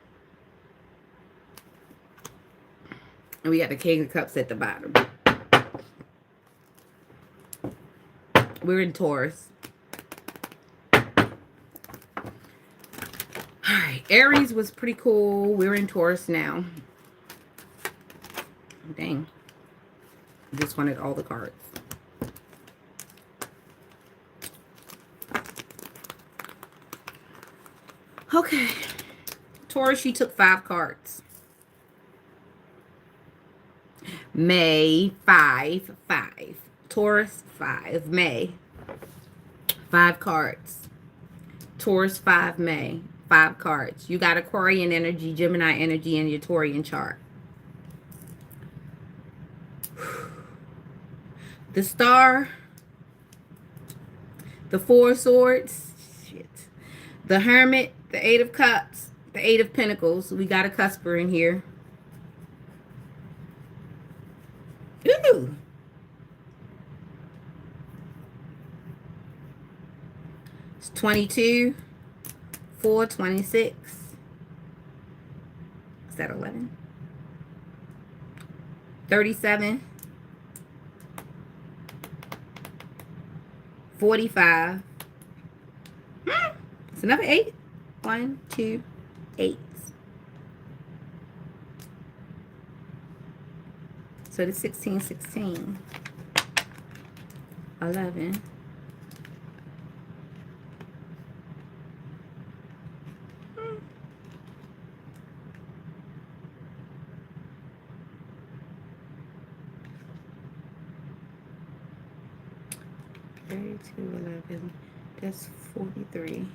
And we got the King of Cups at the bottom. We're in Taurus. Alright, Aries was pretty cool. We're in Taurus now. Dang. Just wanted all the cards. Okay. Taurus, she took 5 cards. May, 5, 5. Taurus, 5. May, 5 cards. Taurus, 5, May, 5 cards. You got Aquarian energy, Gemini energy in your Taurian chart. The Star, the 4 of Swords, shit. The Hermit, the 8 of Cups, the 8 of Pentacles. We got a cusper in here. Ooh. It's 22, 4, 26. Is that 11? 37. 45. It's another 8. 1, 2, 8. So it's 16, 16. 11. To 11, that's 43.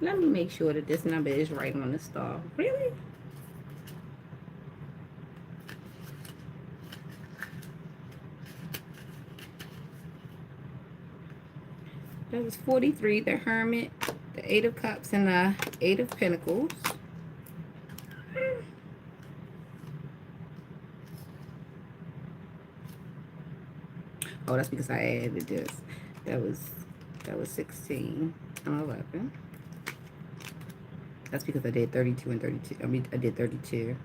Let me make sure that this number is right on the star. Really? That was 43, the Hermit, the 8 of Cups, and the 8 of Pentacles. Oh, that's because I added this. That was 16 and 11. That's because I did 32 and 32. I mean, I did 32.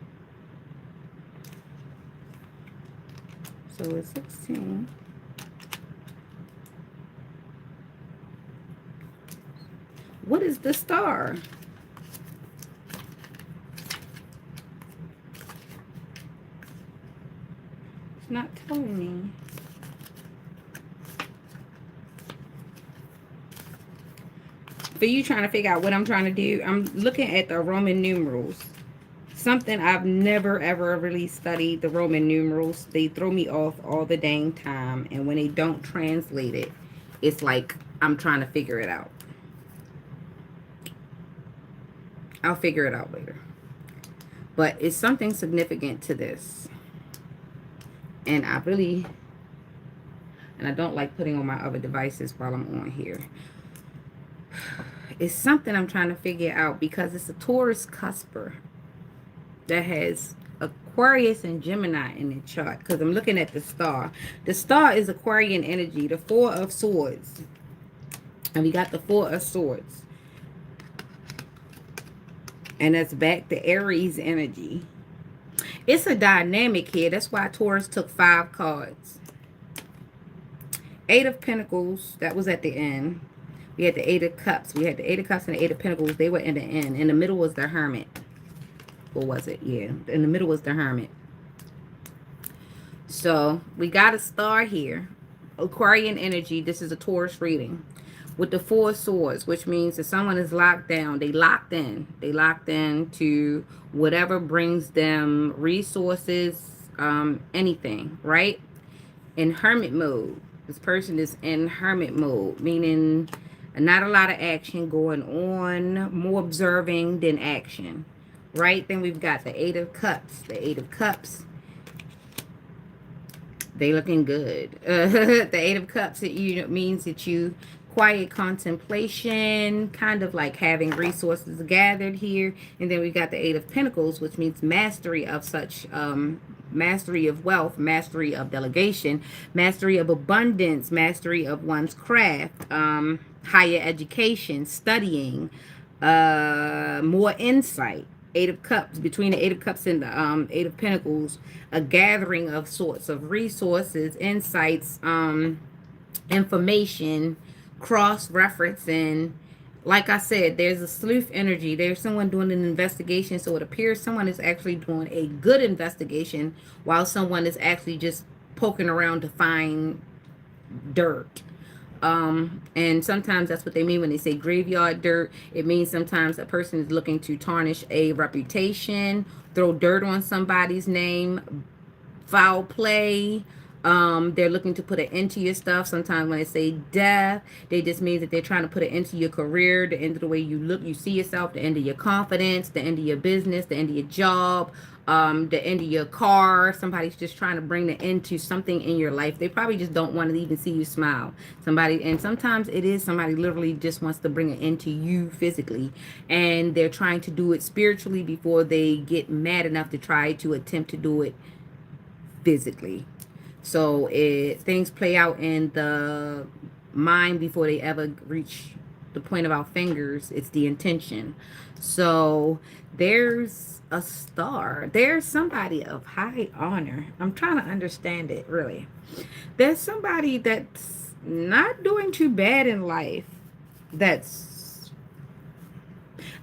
So it's 16. What is the star? It's not telling me. For you trying to figure out what I'm trying to do, I'm looking at the Roman numerals. Something I've never ever really studied, the Roman numerals. They throw me off all the dang time. And when they don't translate it, it's like I'm trying to figure it out. I'll figure it out later. But it's something significant to this. And I really, and I don't like putting on my other devices while I'm on here. It's something I'm trying to figure out because it's a Taurus cusper that has Aquarius and Gemini in the chart. Because I'm looking at the star. The star is Aquarian energy, the Four of Swords. And we got the Four of Swords. And that's back to Aries energy. It's a dynamic here. That's why Taurus took 5 cards. 8 of Pentacles. That was at the end. We had the 8 of Cups. We had the 8 of Cups and the 8 of Pentacles. They were in the end. In the middle was the Hermit. Or was it? Yeah. In the middle was the Hermit. So, we got a star here. Aquarian energy. This is a Taurus reading. With the 4 of Swords, which means that someone is locked down. They locked in. They locked in to whatever brings them resources, anything, right? In hermit mode. This person is in hermit mode, meaning not a lot of action going on, more observing than action, right? Then we've got the 8 of Cups. The 8 of Cups, they looking good. The 8 of Cups, it means that you quiet contemplation, kind of like having resources gathered here. And then we got the 8 of Pentacles, which means mastery of such, mastery of wealth, mastery of delegation, mastery of abundance, mastery of one's craft, higher education, studying, more insight. 8 of Cups, between the 8 of Cups and the 8 of Pentacles, a gathering of sorts of resources, insights, information, cross-referencing. Like I said, there's a sleuth energy. There's someone doing an investigation, so it appears someone is actually doing a good investigation while someone is actually just poking around to find dirt. And sometimes that's what they mean when they say graveyard dirt. It means sometimes a person is looking to tarnish a reputation, throw dirt on somebody's name, foul play. They're looking to put an end to your stuff. Sometimes when they say death, they just mean that they're trying to put an end to your career, the end of the way you look, you see yourself, the end of your confidence, the end of your business, the end of your job, the end of your car. Somebody's just trying to bring the end to something in your life. They probably just don't want to even see you smile. And sometimes it is somebody literally just wants to bring an end to you physically, and they're trying to do it spiritually before they get mad enough to try to attempt to do it physically. So things play out in the mind before they ever reach the point of our fingers. It's the intention. So there's a star. There's somebody of high honor. I'm trying to understand it, really. There's somebody that's not doing too bad in life.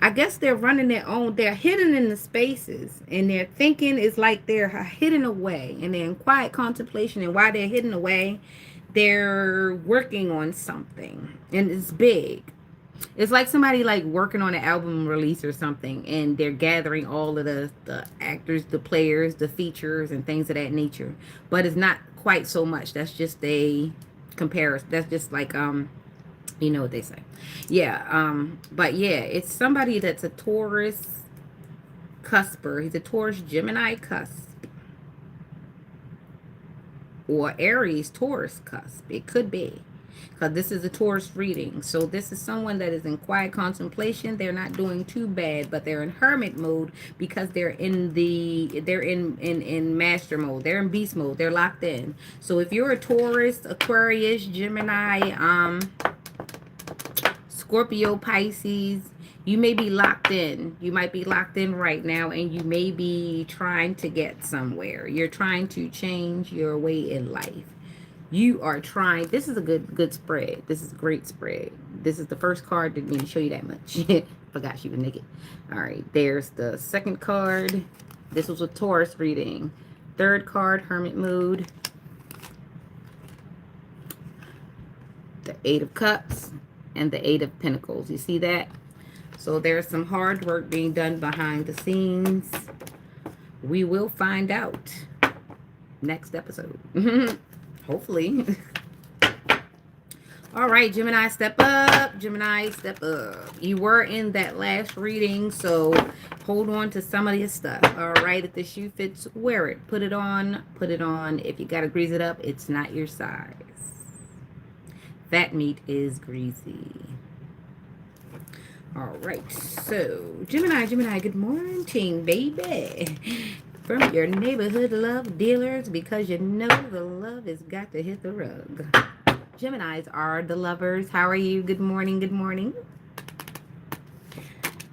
I guess they're running their own. They're hidden in the spaces, and their thinking is like they're hidden away, and they're in quiet contemplation. And while they're hidden away, they're working on something, and it's big. It's like somebody like working on an album release or something, and they're gathering all of the actors, the players, the features, and things of that nature. But it's not quite so much. That's just a comparison. That's just like you know what they say. Yeah, but yeah, it's somebody that's a Taurus cusper. He's a Taurus Gemini cusp. Or Aries Taurus cusp. It could be. Because this is a Taurus reading. So this is someone that is in quiet contemplation. They're not doing too bad, but they're in hermit mode because they're in master mode. They're in beast mode. They're locked in. So if you're a Taurus, Aquarius, Gemini, Scorpio, Pisces, you may be locked in. You might be locked in right now, and you may be trying to get somewhere. You're trying to change your way in life. You are trying. This is a good spread. This is a great spread. This is the first card. Didn't mean to show you that much. Forgot she was naked. All right, there's the second card. This was a Taurus reading. Third card, hermit mood. The 8 of Cups and the 8 of Pentacles. You see that? So there's some hard work being done behind the scenes. We will find out next episode. Hopefully. All right, Gemini, step up. Gemini, step up. You were in that last reading, so hold on to some of your stuff. All right, if the shoe fits, wear it. Put it on. Put it on. If you got to grease it up, it's not your size. Fat meat is greasy. All right, so Gemini, good morning, baby. From your neighborhood love dealers, because you know the love has got to hit the rug. Geminis are the lovers. How are you? Good morning, good morning.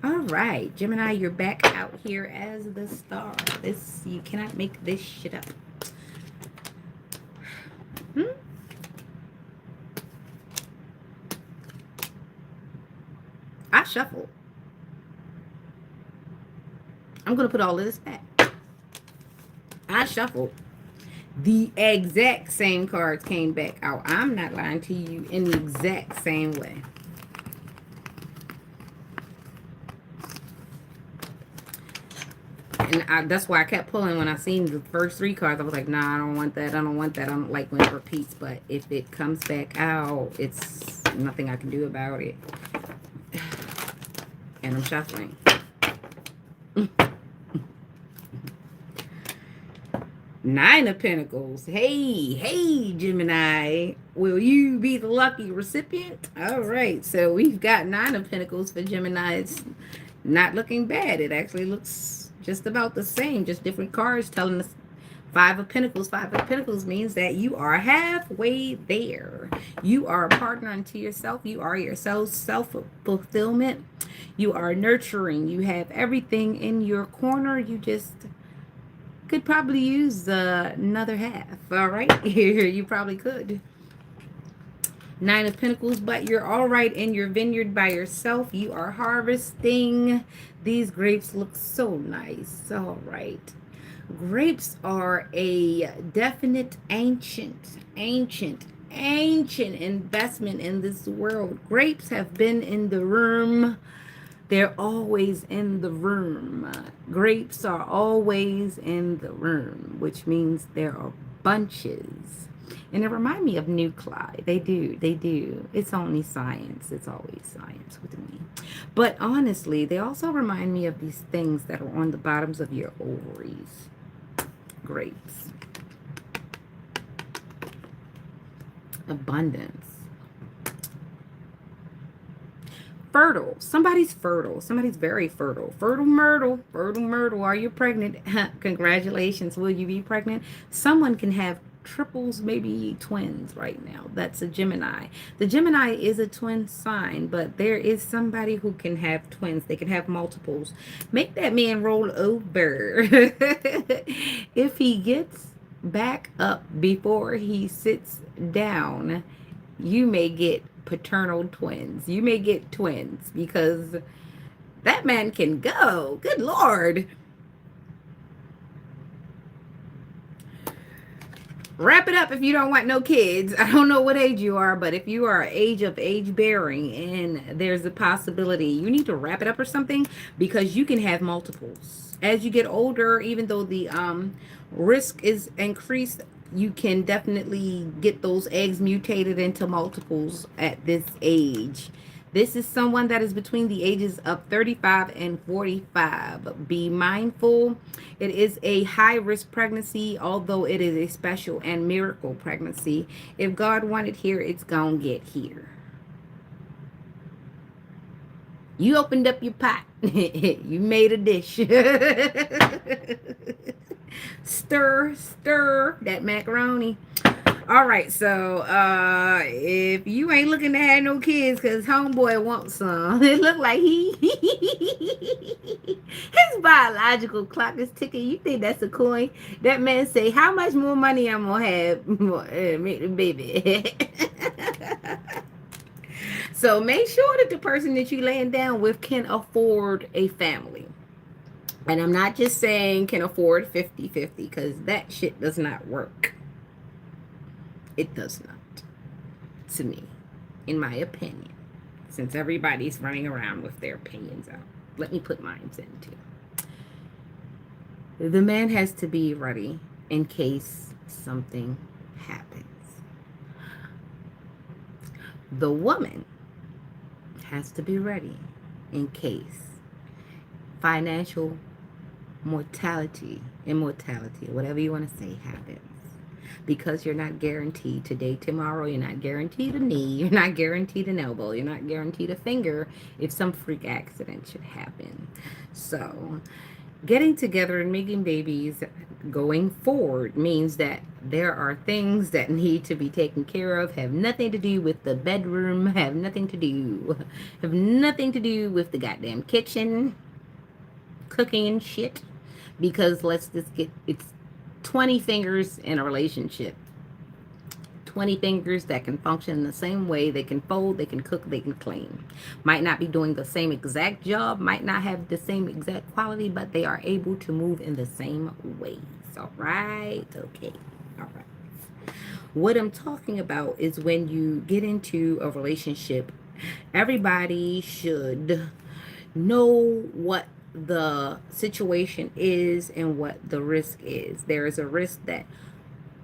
All right, Gemini, you're back out here as the star. You cannot make this shit up. I shuffled. I'm going to put all of this back. I shuffled. The exact same cards came back out. I'm not lying to you, in the exact same way. And that's why I kept pulling when I seen the first three cards. I was like, nah, I don't want that. I don't want that. I don't like when it repeats. But if it comes back out, it's nothing I can do about it. And I'm shuffling. Nine of Pentacles. Hey, Gemini. Will you be the lucky recipient? All right. So we've got Nine of Pentacles for Gemini. It's not looking bad. It actually looks just about the same. Just different cards telling us Five of Pentacles. Five of Pentacles means that you are halfway there. You are a partner unto yourself. You are your self-fulfillment. You are nurturing. You have everything in your corner. You just could probably use another half. All right. You probably could. Nine of Pentacles, but you're all right in your vineyard by yourself. You are harvesting. These grapes look so nice. All right. Grapes are a definite ancient investment in this world. Grapes have been in the room. They're always in the room. Grapes are always in the room, which means there are bunches. And they remind me of nuclei. They do. It's only science. It's always science with me. But honestly, they also remind me of these things that are on the bottoms of your ovaries. Grapes. Abundance. Fertile. Somebody's fertile. Somebody's very fertile. Fertile Myrtle. Are you pregnant? Congratulations. Will you be pregnant? Someone can have triples, maybe twins right now. That's a Gemini. The Gemini is a twin sign, but there is somebody who can have twins. They can have multiples. Make that man roll over. If he gets back up before he sits down, you may get paternal twins. You may get twins because that man can go. Good Lord. Wrap it up if you don't want no kids. I don't know what age you are, but if you are age bearing and there's a possibility, you need to wrap it up or something, because you can have multiples. As you get older, even though the risk is increased, you can definitely get those eggs mutated into multiples at this age. This is someone that is between the ages of 35 and 45. Be mindful. It is a high-risk pregnancy, although it is a special and miracle pregnancy. If God wanted here, it's going to get here. You opened up your pot. You made a dish. Stir that macaroni. All right, so if you ain't looking to have no kids because homeboy wants some, it look like his biological clock is ticking. You think that's a coin? That man say, how much more money I'm going to have, baby? So make sure that the person that you laying down with can afford a family. And I'm not just saying can afford 50-50, because that shit does not work. It does not. To me. In my opinion. since everybody's running around with their opinions out. Let me put mine in too. The man has to be ready in case something happens. The woman has to be ready in case financial immortality, whatever you want to say, happens. Because you're not guaranteed today, tomorrow, you're not guaranteed a knee, you're not guaranteed an elbow, you're not guaranteed a finger if some freak accident should happen. So, getting together and making babies going forward means that there are things that need to be taken care of, have nothing to do with the bedroom, have nothing to do with the goddamn kitchen, cooking and shit. Because let's just get, it's 20 fingers in a relationship. 20 fingers that can function in the same way. They can fold, they can cook, they can clean. Might not be doing the same exact job, might not have the same exact quality, but they are able to move in the same ways. All right? Okay. All right. What I'm talking about is when you get into a relationship, everybody should know what the situation is and what the risk is. There is a risk that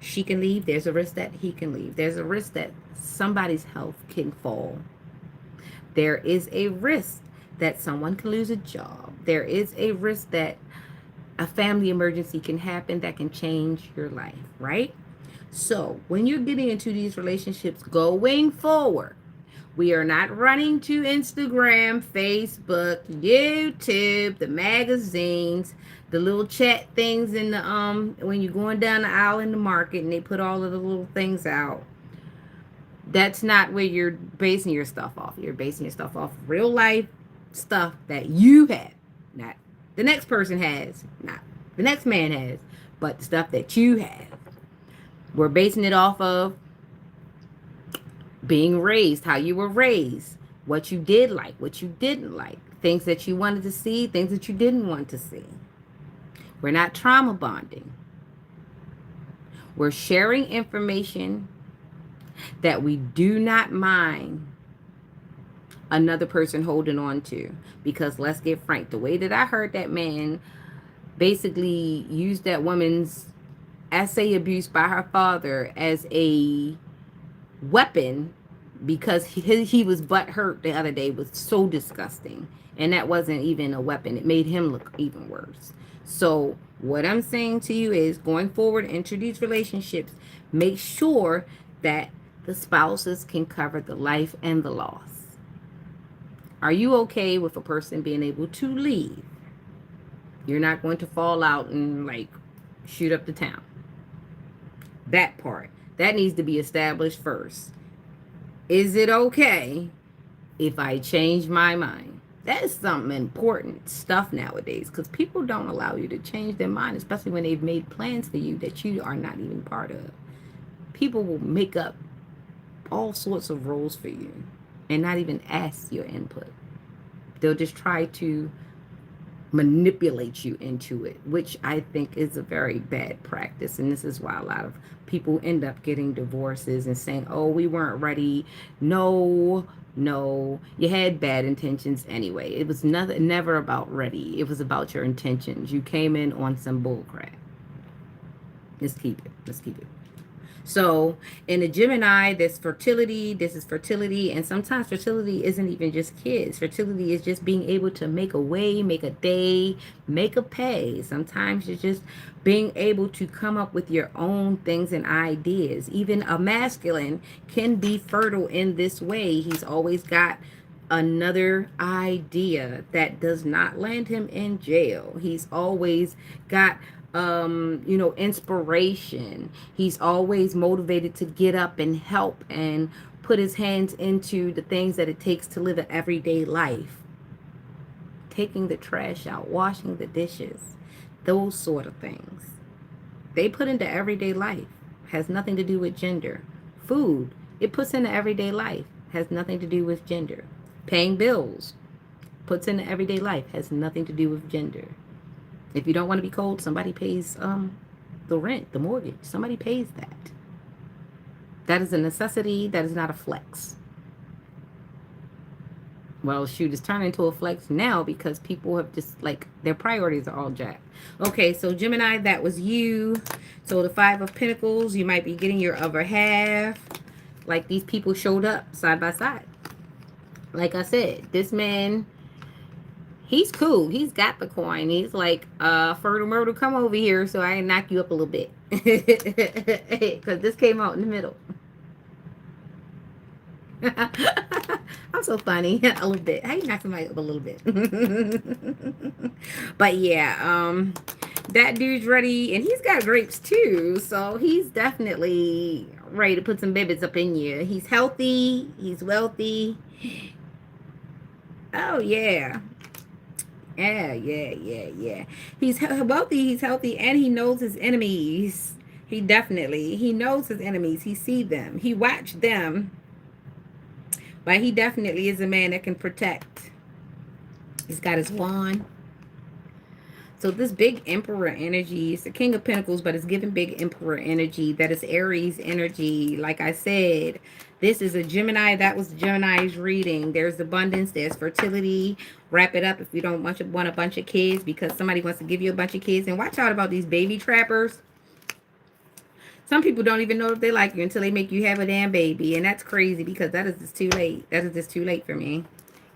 she can leave. There's a risk that he can leave. There's a risk that somebody's health can fall. There is a risk that someone can lose a job. There is a risk that a family emergency can happen that can change your life, right? So when you're getting into these relationships going forward, we are not running to Instagram, Facebook, YouTube, the magazines, the little chat things in the when you're going down the aisle in the market and they put all of the little things out. That's not where you're basing your stuff off. You're basing your stuff off real life stuff that you have, not the next person has, not the next man has, but the stuff that you have. We're basing it off of being raised, how you were raised, what you did like, what you didn't like, things that you wanted to see, things that you didn't want to see. We're not trauma bonding. We're sharing information that we do not mind another person holding on to. Because let's get frank, the way that I heard that man basically used that woman's essay abuse by her father as a weapon because he was butthurt the other day was so disgusting. And that wasn't even a weapon. It made him look even worse. So what I'm saying to you is going forward into these relationships, make sure that the spouses can cover the life and the loss. Are you okay with a person being able to leave? You're not going to fall out and like shoot up the town. That part. That needs to be established first. Is it okay if I change my mind? That is something important stuff nowadays because people don't allow you to change their mind, especially when they've made plans for you that you are not even part of. People will make up all sorts of roles for you and not even ask your input. They'll just try to manipulate you into it, which I think is a very bad practice. And this is why a lot of people end up getting divorces and saying, oh, we weren't ready. No, you had bad intentions anyway. It was never about ready. It was about your intentions. You came in on some bull crap. Let's keep it. So in the Gemini, there's fertility. This is fertility. And sometimes fertility isn't even just kids. Fertility is just being able to make a way, make a day, make a pay. Sometimes you're just being able to come up with your own things and ideas. Even a masculine can be fertile in this way. He's always got another idea that does not land him in jail. He's always got inspiration. He's always motivated to get up and help and put his hands into the things that it takes to live an everyday life. Taking the trash out, washing the dishes, those sort of things. They put into everyday life. Has nothing to do with gender. Food, it puts into everyday life. Has nothing to do with gender. Paying bills, puts into everyday life. Has nothing to do with gender. If you don't want to be cold, somebody pays the rent, the mortgage. Somebody pays that. That is a necessity. That is not a flex. Well, shoot, it's turning into a flex now because people have just, like, their priorities are all jacked. Okay, so Gemini, that was you. So the Five of Pentacles, you might be getting your other half. Like, these people showed up side by side. Like I said, this man, he's cool. He's got the coin. He's like, Fertile Myrtle, come over here so I can knock you up a little bit. Because this came out in the middle. I'm so funny. A little bit. How you knock somebody up a little bit? But yeah, that dude's ready, and he's got grapes too, so he's definitely ready to put some babies up in you. He's healthy, he's wealthy. Oh yeah. Yeah. He's wealthy, he's healthy, and he knows his enemies. He knows his enemies. He see them. He watched them. But he definitely is a man that can protect. He's got his wand. So this big emperor energy, it's the King of Pentacles, but it's giving big emperor energy. That is Aries energy. Like I said, this is a Gemini. That was Gemini's reading. There's abundance. There's fertility. Wrap it up if you don't want a bunch of kids because somebody wants to give you a bunch of kids. And watch out about these baby trappers. Some people don't even know if they like you until they make you have a damn baby. And that's crazy because that is just too late. That is just too late for me.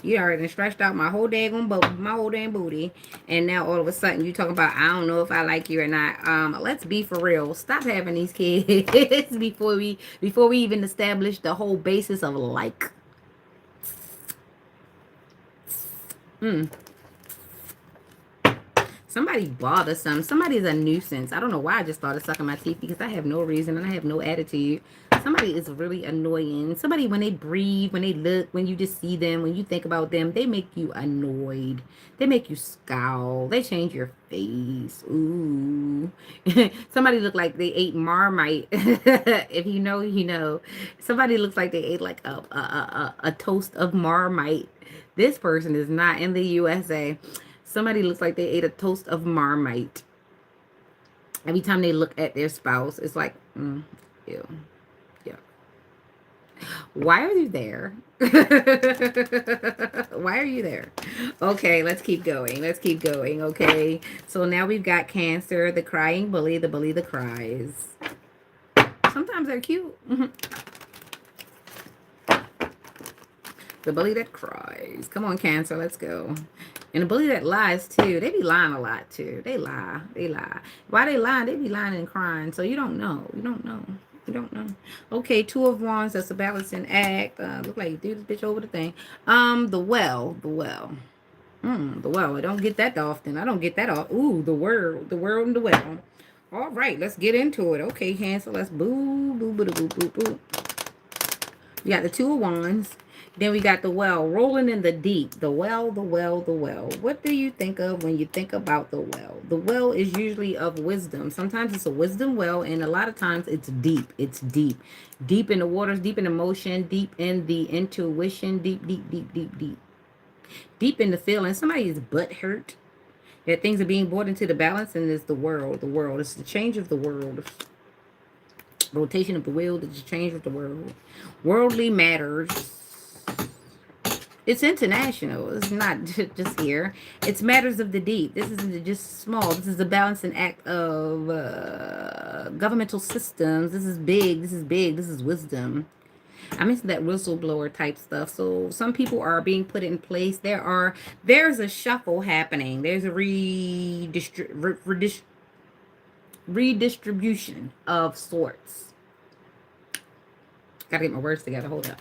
You already stretched out my whole damn booty. And now all of a sudden you talking about, I don't know if I like you or not. Let's be for real. Stop having these kids before we even establish the whole basis of like. Somebody bothers some. Somebody's a nuisance. I don't know why I just started sucking my teeth because I have no reason and I have no attitude. Somebody is really annoying. Somebody, when they breathe, when they look, when you just see them, when you think about them, they make you annoyed. They make you scowl. They change your face. Ooh. Somebody look like they ate Marmite. If you know, you know. Somebody looks like they ate like a toast of Marmite. This person is not in the USA. Somebody looks like they ate a toast of Marmite. Every time they look at their spouse, it's like, ew. Yeah. Why are you there? Why are you there? Okay, let's keep going. Let's keep going, okay? So now we've got Cancer, the crying bully, the bully that cries. Sometimes they're cute. The bully that cries. Come on, Cancer, let's go. And the bully that lies, too. They be lying a lot, too. They lie. They lie. Why they lying? They be lying and crying. So you don't know. You don't know. You don't know. Okay, Two of Wands. That's a balancing act. Look like you threw this bitch over the thing. The well. The well. The well. I don't get that often. I don't get that often. Ooh, the world. The world and the well. All right, let's get into it. Okay, Cancer. Let's boo, boo, boo, boo, boo, boo. You got the Two of Wands. Then we got the well, rolling in the deep. The well, the well, the well. What do you think of when you think about the well? The well is usually of wisdom. Sometimes it's a wisdom well, and a lot of times it's deep. It's deep. Deep in the waters, deep in emotion, deep in the intuition, deep, deep, deep, deep, deep. Deep in the feeling. Somebody's butt hurt. That things are being brought into the balance, and it's the world. The world. It's the change of the world. Rotation of the wheel, the change of the world. Worldly matters. It's international. It's not just here. It's matters of the deep. This isn't just small. This is a balancing act of governmental systems. This is big. This is big. This is wisdom. I'm into that whistleblower type stuff. So some people are being put in place. There's a shuffle happening. There's a redistribution of sorts. Gotta get my words together. Hold up.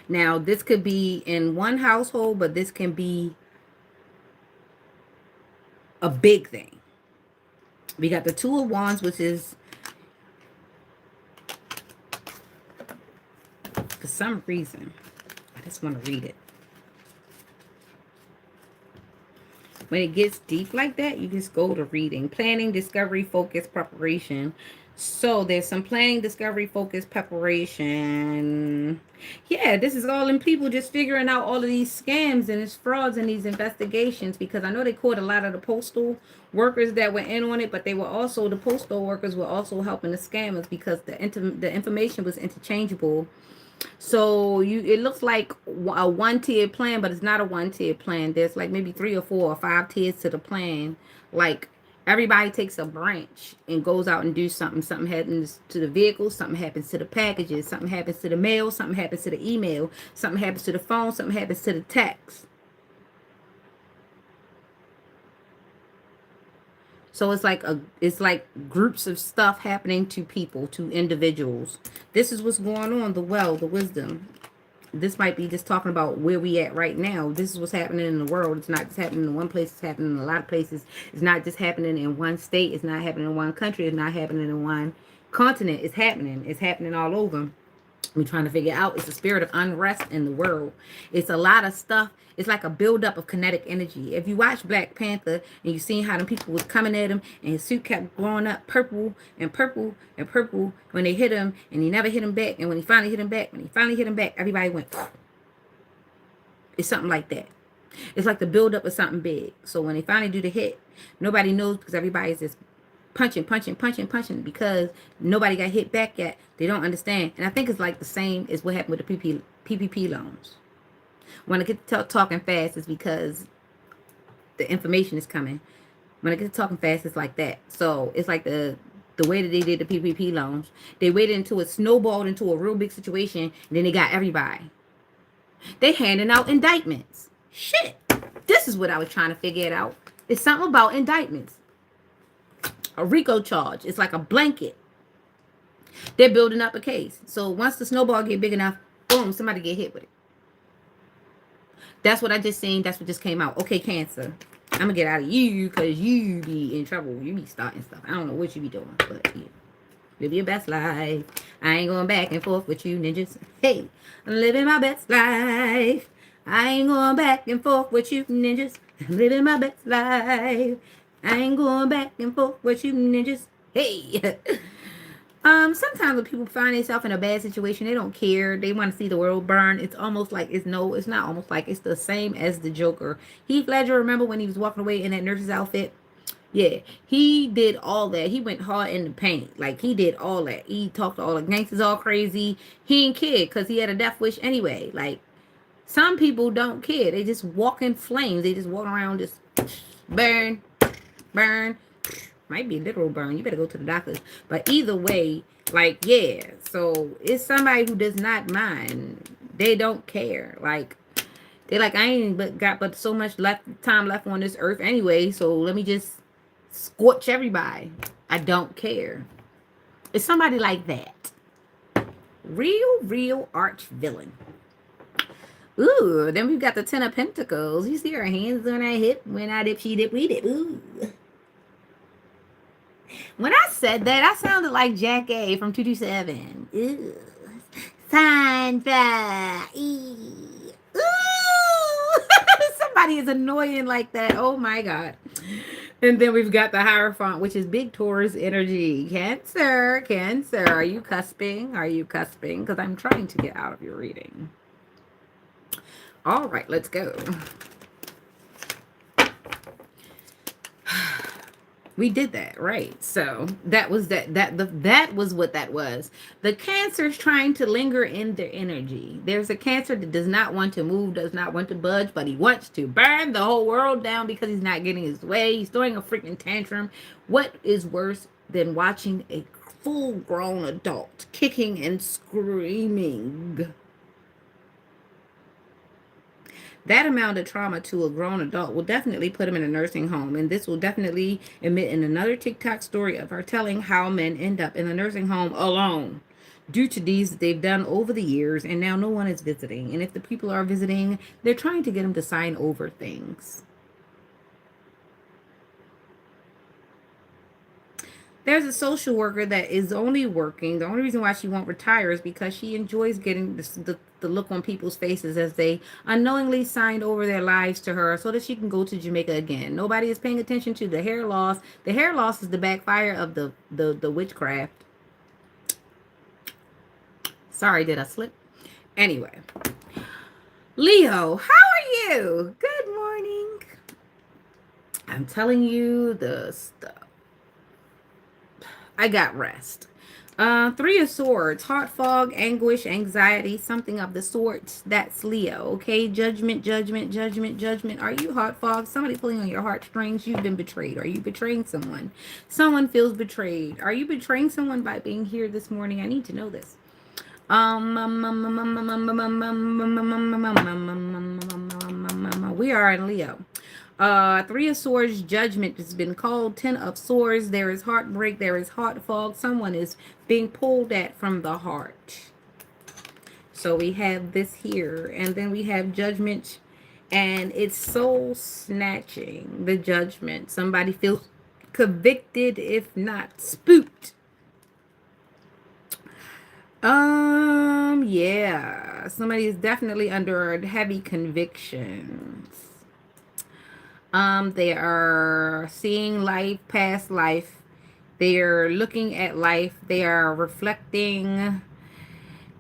Now, this could be in one household, but this can be a big thing. We got the Two of Wands, which is, for some reason, I just want to read it. When it gets deep like that, you just go to reading. Planning, discovery, focus, preparation. So there's some planning, discovery, focus, preparation. Yeah, this is all in people just figuring out all of these scams and these frauds and these investigations, because I know they caught a lot of the postal workers that were in on it, but they were also, the postal workers were also helping the scammers because the information was interchangeable. So it looks like a one tier plan, but it's not a one tier plan. There's like maybe 3 or 4 or 5 tiers to the plan. Like everybody takes a branch and goes out and do something. Something happens to the vehicle, something happens to the packages, something happens to the mail, something happens to the email, something happens to the phone, something happens to the text. So it's like groups of stuff happening to people, to individuals. This is what's going on, the wisdom. This might be just talking about where we at right now. This is what's happening in the world. It's not just happening in one place. It's happening in a lot of places. It's not just happening in one state. It's not happening in one country. It's not happening in one continent. It's happening. It's happening all over. We're trying to figure out, it's a spirit of unrest in the world. It's a lot of stuff. It's like a buildup of kinetic energy. If you watch Black Panther and you seen how them people was coming at him and his suit kept growing up purple and purple and purple when they hit him, and he never hit him back, and when he finally hit him back, everybody went. It's something like that. It's like the buildup of something big. So when they finally do the hit, nobody knows because everybody's just punching because nobody got hit back yet. They don't understand. And I think it's like the same as what happened with the PPP loans. When I get to talking fast, it's because the information is coming. When I get to talking fast, it's like that. So it's like the way that they did the PPP loans. They waited until it snowballed into a real big situation, and then they got everybody. They handing out indictments. Shit. This is what I was trying to figure it out. It's something about indictments. A RICO charge. It's like a blanket. They're building up a case. So once the snowball get big enough, boom, somebody get hit with it. That's what I just seen. That's what just came out. Okay, Cancer. I'm going to get out of you because you be in trouble. You be starting stuff. I don't know what you be doing, but yeah. Live your best life. I ain't going back and forth with you ninjas. Hey, I'm living my best life. I ain't going back and forth with you ninjas. I'm living my best life. I ain't going back and forth with you ninjas. Hey. Sometimes when people find themselves in a bad situation, they don't care. They want to see the world burn. It's almost like it's not almost like it's the same as the Joker. Heath Ledger, remember when he was walking away in that nurse's outfit? Yeah, he did all that. He went hard in the paint. Like, he did all that. He talked to all the gangsters all crazy. He didn't care because he had a death wish anyway. Like, some people don't care. They just walk in flames. They just walk around just burn, burn. Might be a literal burn. You better go to the doctor. But either way, like, yeah. So it's somebody who does not mind. They don't care. Like, they're like, I ain't got but so much time left on this earth anyway. So let me just scorch everybody. I don't care. It's somebody like that. Real arch villain. Ooh, then we've got the 10 of Pentacles. You see her hands on her hip. When I dip, she dip, we dip. Ooh. When I said that, I sounded like Jack A from 227. Ooh. Sign fire. Ooh. Somebody is annoying like that. Oh my God. And then we've got the Hierophant, which is big Taurus energy. Cancer. Are you cusping? Because I'm trying to get out of your reading. All right, let's go. We did that, right? So that was that was what that was. The Cancer's trying to linger in their energy. There's a Cancer that does not want to move, does not want to budge, but he wants to burn the whole world down because he's not getting his way. He's throwing a freaking tantrum. What is worse than watching a full-grown adult kicking and screaming? That amount of trauma to a grown adult will definitely put him in a nursing home. And this will definitely emit in another TikTok story of her telling how men end up in the nursing home alone due to deeds that they've done over the years. And now no one is visiting. And if the people are visiting, they're trying to get them to sign over things. There's a social worker that is only working. The only reason why she won't retire is because she enjoys getting the look on people's faces as they unknowingly signed over their lives to her so that she can go to Jamaica again. Nobody is paying attention to the hair loss. The hair loss is the backfire of the witchcraft. Sorry, did I slip? Anyway, Leo, how are you? Good morning. I'm telling you the stuff. I got rest. Three of Swords, heart fog, anguish, anxiety, something of the sort. That's Leo, okay? Judgment, judgment, judgment, judgment. Are you heart fog? Somebody pulling on your heartstrings. You've been betrayed. Are you betraying someone? Someone feels betrayed. Are you betraying someone by being here this morning? I need to know this. We are in Leo. Three of Swords, judgment has been called. 10 of Swords, there is heartbreak, there is heart fog. Someone is being pulled at from the heart. So we have this here, and then we have judgment, and it's soul snatching. The judgment. Somebody feels convicted, if not spooked. Yeah. Somebody is definitely under heavy convictions. They are seeing life, past life. They are looking at life. They are reflecting.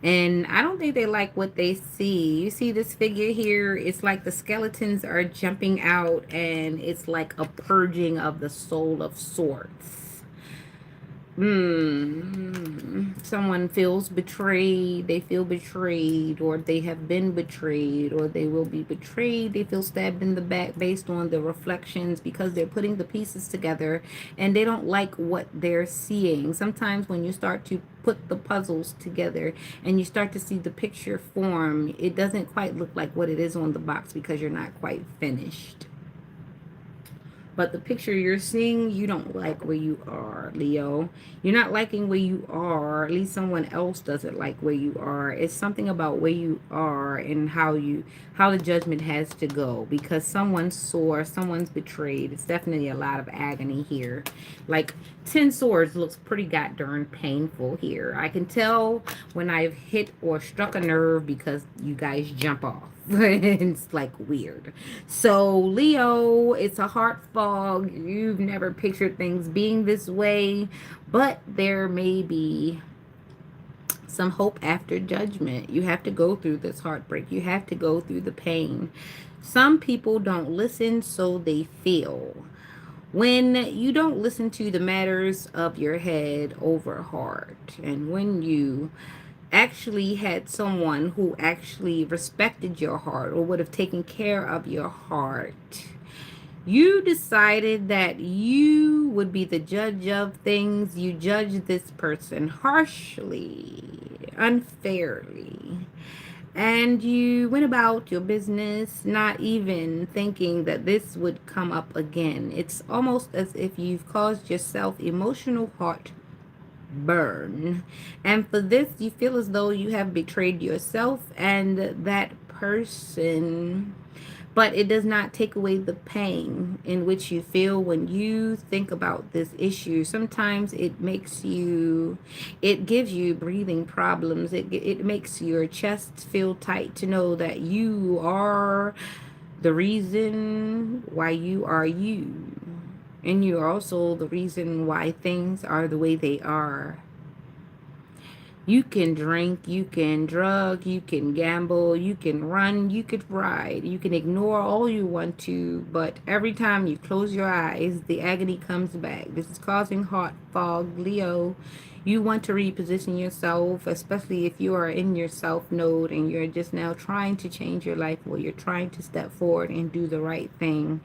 And I don't think they like what they see. You see this figure here? It's like the skeletons are jumping out, and it's like a purging of the soul of sorts. Someone feels betrayed. They feel betrayed, or they have been betrayed, or they will be betrayed. They feel stabbed in the back based on the reflections because they're putting the pieces together and they don't like what they're seeing. Sometimes when you start to put the puzzles together and you start to see the picture form, it doesn't quite look like what it is on the box because you're not quite finished. But the picture you're seeing, you don't like where you are, Leo. You're not liking where you are. At least someone else doesn't like where you are. It's something about where you are and how the judgment has to go. Because someone's sore, someone's betrayed. It's definitely a lot of agony here. Like 10 swords looks pretty goddamn painful here. I can tell when I've hit or struck a nerve because you guys jump off. It's like weird. So Leo, it's a heart fog. You've never pictured things being this way, but there may be some hope after judgment. You have to go through this heartbreak. You have to go through the pain. Some people don't listen, so they feel. When you don't listen to the matters of your head over heart, and when you actually had someone who actually respected your heart or would have taken care of your heart, you decided that you would be the judge of things. You judged this person harshly, unfairly, and you went about your business not even thinking that this would come up again. It's almost as if you've caused yourself emotional heart burn, and for this you feel as though you have betrayed yourself and that person, but it does not take away the pain in which you feel when you think about this issue. Sometimes it gives you breathing problems. It makes your chest feel tight to know that you are the reason why you are you. And you're also the reason why things are the way they are. You can drink, you can drug, you can gamble, you can run, you could ride, you can ignore all you want to, but every time you close your eyes, the agony comes back. This is causing heart fog, Leo. You want to reposition yourself, especially if you are in your self node and you're just now trying to change your life, or you're trying to step forward and do the right thing.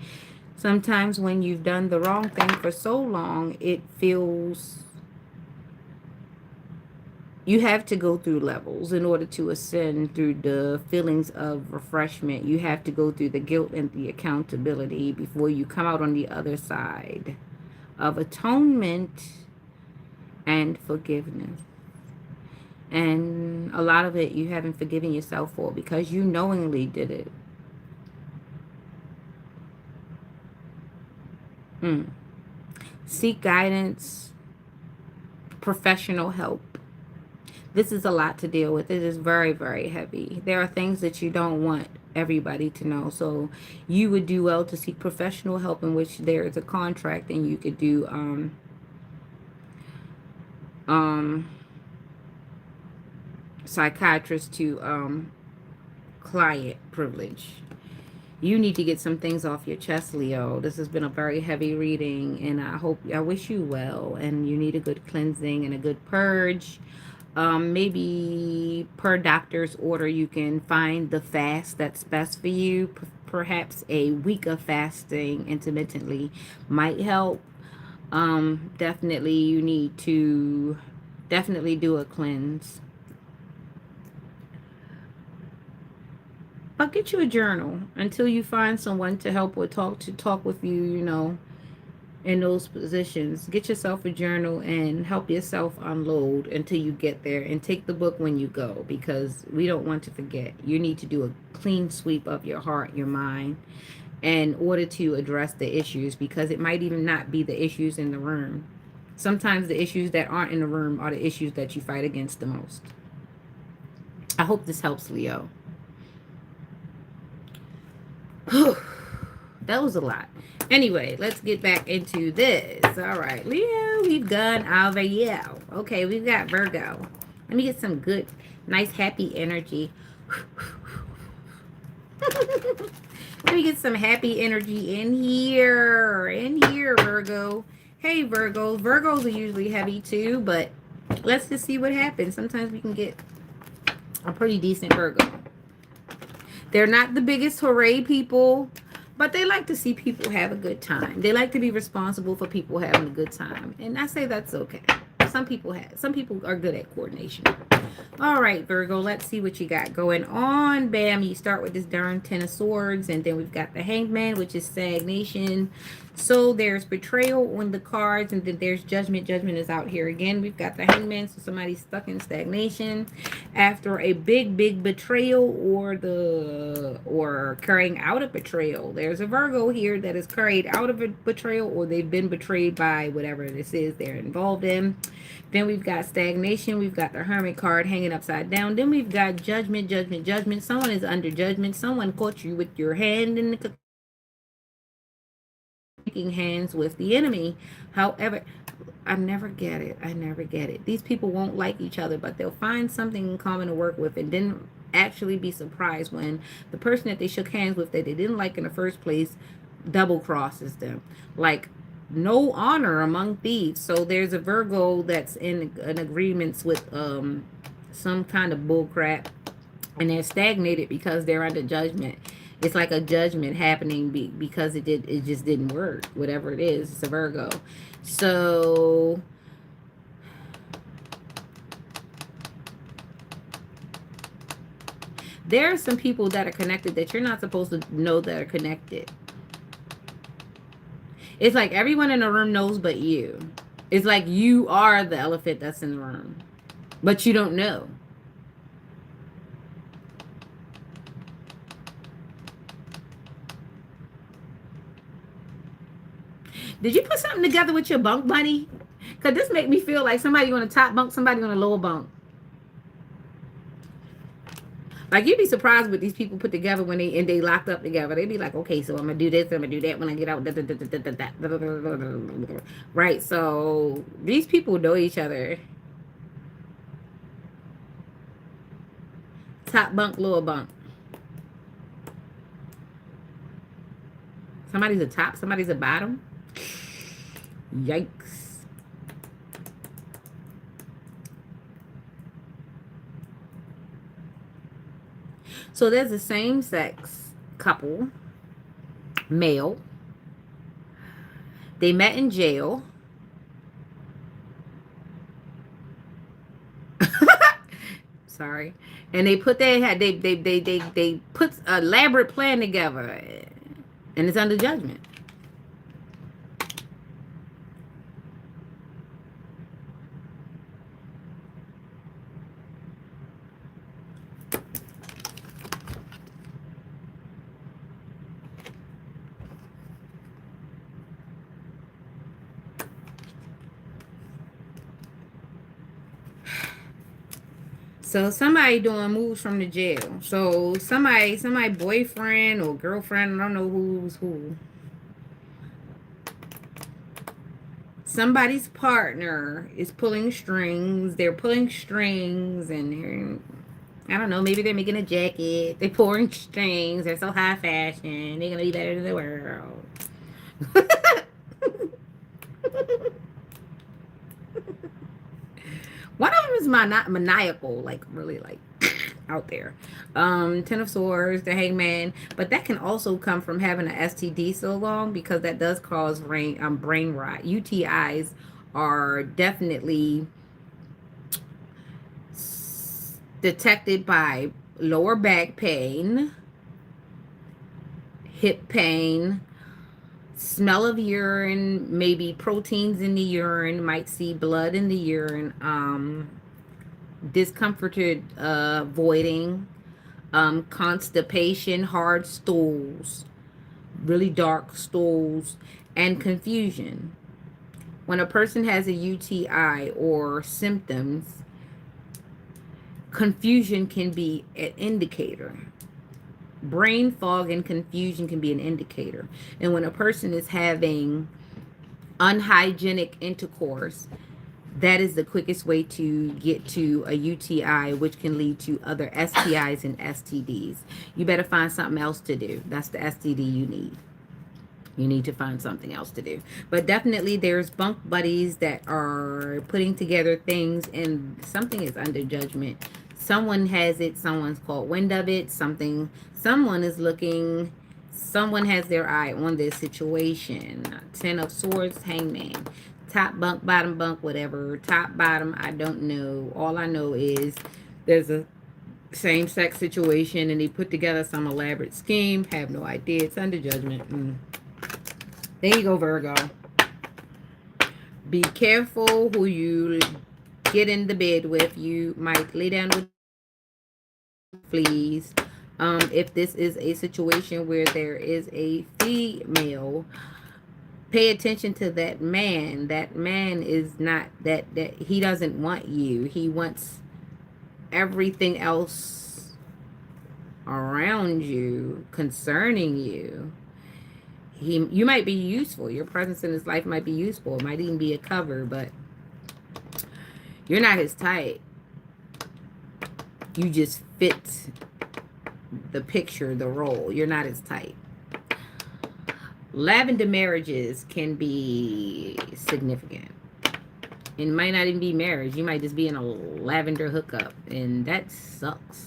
Sometimes when you've done the wrong thing for so long, it feels you have to go through levels in order to ascend through the feelings of refreshment. You have to go through the guilt and the accountability before you come out on the other side of atonement and forgiveness. And a lot of it you haven't forgiven yourself for because you knowingly did it. Seek guidance. professional help. This is a lot to deal with. It is very, very heavy. There are things that you don't want everybody to know. So you would do well to seek professional help in which there is a contract and you could do um psychiatrist to client privilege. You need to get some things off your chest, Leo. This has been a very heavy reading, and I wish you well. And you need a good cleansing and a good purge. Maybe per doctor's order, you can find the fast that's best for you. Perhaps a week of fasting intermittently might help. Definitely you need to definitely do a cleanse. But get you a journal until you find someone to help or talk with you, in those positions. Get yourself a journal and help yourself unload until you get there, and take the book when you go, because we don't want to forget. You need to do a clean sweep of your heart, your mind, in order to address the issues, because it might even not be the issues in the room. Sometimes the issues that aren't in the room are the issues that you fight against the most. I hope this helps, Leo. That was a lot. Anyway, let's get back into this. All right, Leo, we've gone over Leo. Okay, we've got Virgo. Let me get some good, nice, happy energy. Let me get some happy energy in here. In here, Virgo. Hey, Virgos. Virgos are usually heavy too, but let's just see what happens. Sometimes we can get a pretty decent Virgo. They're not the biggest hooray people, but they like to see people have a good time. They like to be responsible for people having a good time. And I say that's okay. Some people are good at coordination. All right, Virgo, let's see what you got going on. Bam, you start with this darn Ten of Swords, and then we've got the Hanged Man, which is stagnation. So there's betrayal on the cards, and then there's judgment. Judgment is out here again. We've got the Hanged Man, so somebody's stuck in stagnation after a big, big betrayal, or carrying out a betrayal. There's a Virgo here that is carried out of a betrayal, or they've been betrayed by whatever this is they're involved in. Then we've got stagnation. We've got the Hermit card hanging upside down. Then we've got judgment, judgment, judgment. Someone is under judgment. Someone caught you with your hand in the shaking hands with the enemy. However, I never get it. I never get it. These people won't like each other, but they'll find something in common to work with, and then actually be surprised when the person that they shook hands with that they didn't like in the first place double crosses them. Like, no honor among thieves. So there's a Virgo that's in an agreement with some kind of bull crap, and they're stagnated because they're under judgment. It's like a judgment happening because it just didn't work. Whatever it is, it's a Virgo. So there are some people that are connected that you're not supposed to know that are connected. It's like everyone in the room knows but you. It's like you are the elephant that's in the room, but you don't know. Did you put something together with your bunk buddy? Because this make me feel like somebody on the top bunk, somebody on the lower bunk. Like, you'd be surprised what these people put together when they locked up together. They'd be like, okay, so I'm going to do this, I'm going to do that when I get out. Right, so these people know each other. Top bunk, lower bunk. Somebody's a top, somebody's a bottom. Yikes. So there's a same-sex couple, male. They met in jail. Sorry. And they put they put an elaborate plan together, and it's under judgment. So somebody doing moves from the jail. So somebody boyfriend or girlfriend, I don't know who's who. Somebody's partner is pulling strings. They're pulling strings and I don't know, maybe they're making a jacket. They're pouring strings. They're so high fashion. They're gonna be better than the world. One of them is maniacal, like really like out there. Ten of Swords, the Hangman, but that can also come from having an STD so long because that does cause brain rot. UTIs are definitely detected by lower back pain, hip pain, smell of urine, maybe proteins in the urine, might see blood in the urine, discomforted voiding, constipation, hard stools, really dark stools, and confusion. When a person has a UTI or symptoms, confusion can be an indicator. Brain fog and confusion can be an indicator. And when a person is having unhygienic intercourse, that is the quickest way to get to a UTI, which can lead to other STIs and STDs. You better find something else to do. That's the STD you need. You need to find something else to do. But definitely there's bunk buddies that are putting together things and something is under judgment. Someone has it, someone's caught wind of it, someone is looking, someone has their eye on this situation. Ten of Swords, Hangman. Top bunk, bottom bunk, whatever. Top, bottom, I don't know. All I know is there's a same-sex situation and they put together some elaborate scheme. Have no idea. It's under judgment. There you go, Virgo. Be careful who you get in the bed with. You might lay down with fleas. If this is a situation where there is a female, pay attention to that man. That man is not that he doesn't want you. He wants everything else around you, concerning you. You might be useful. Your presence in his life might be useful. It might even be a cover, but you're not his type. You just fit the picture, the role. You're not his type. Lavender marriages can be significant. It might not even be marriage. You might just be in a lavender hookup, and that sucks.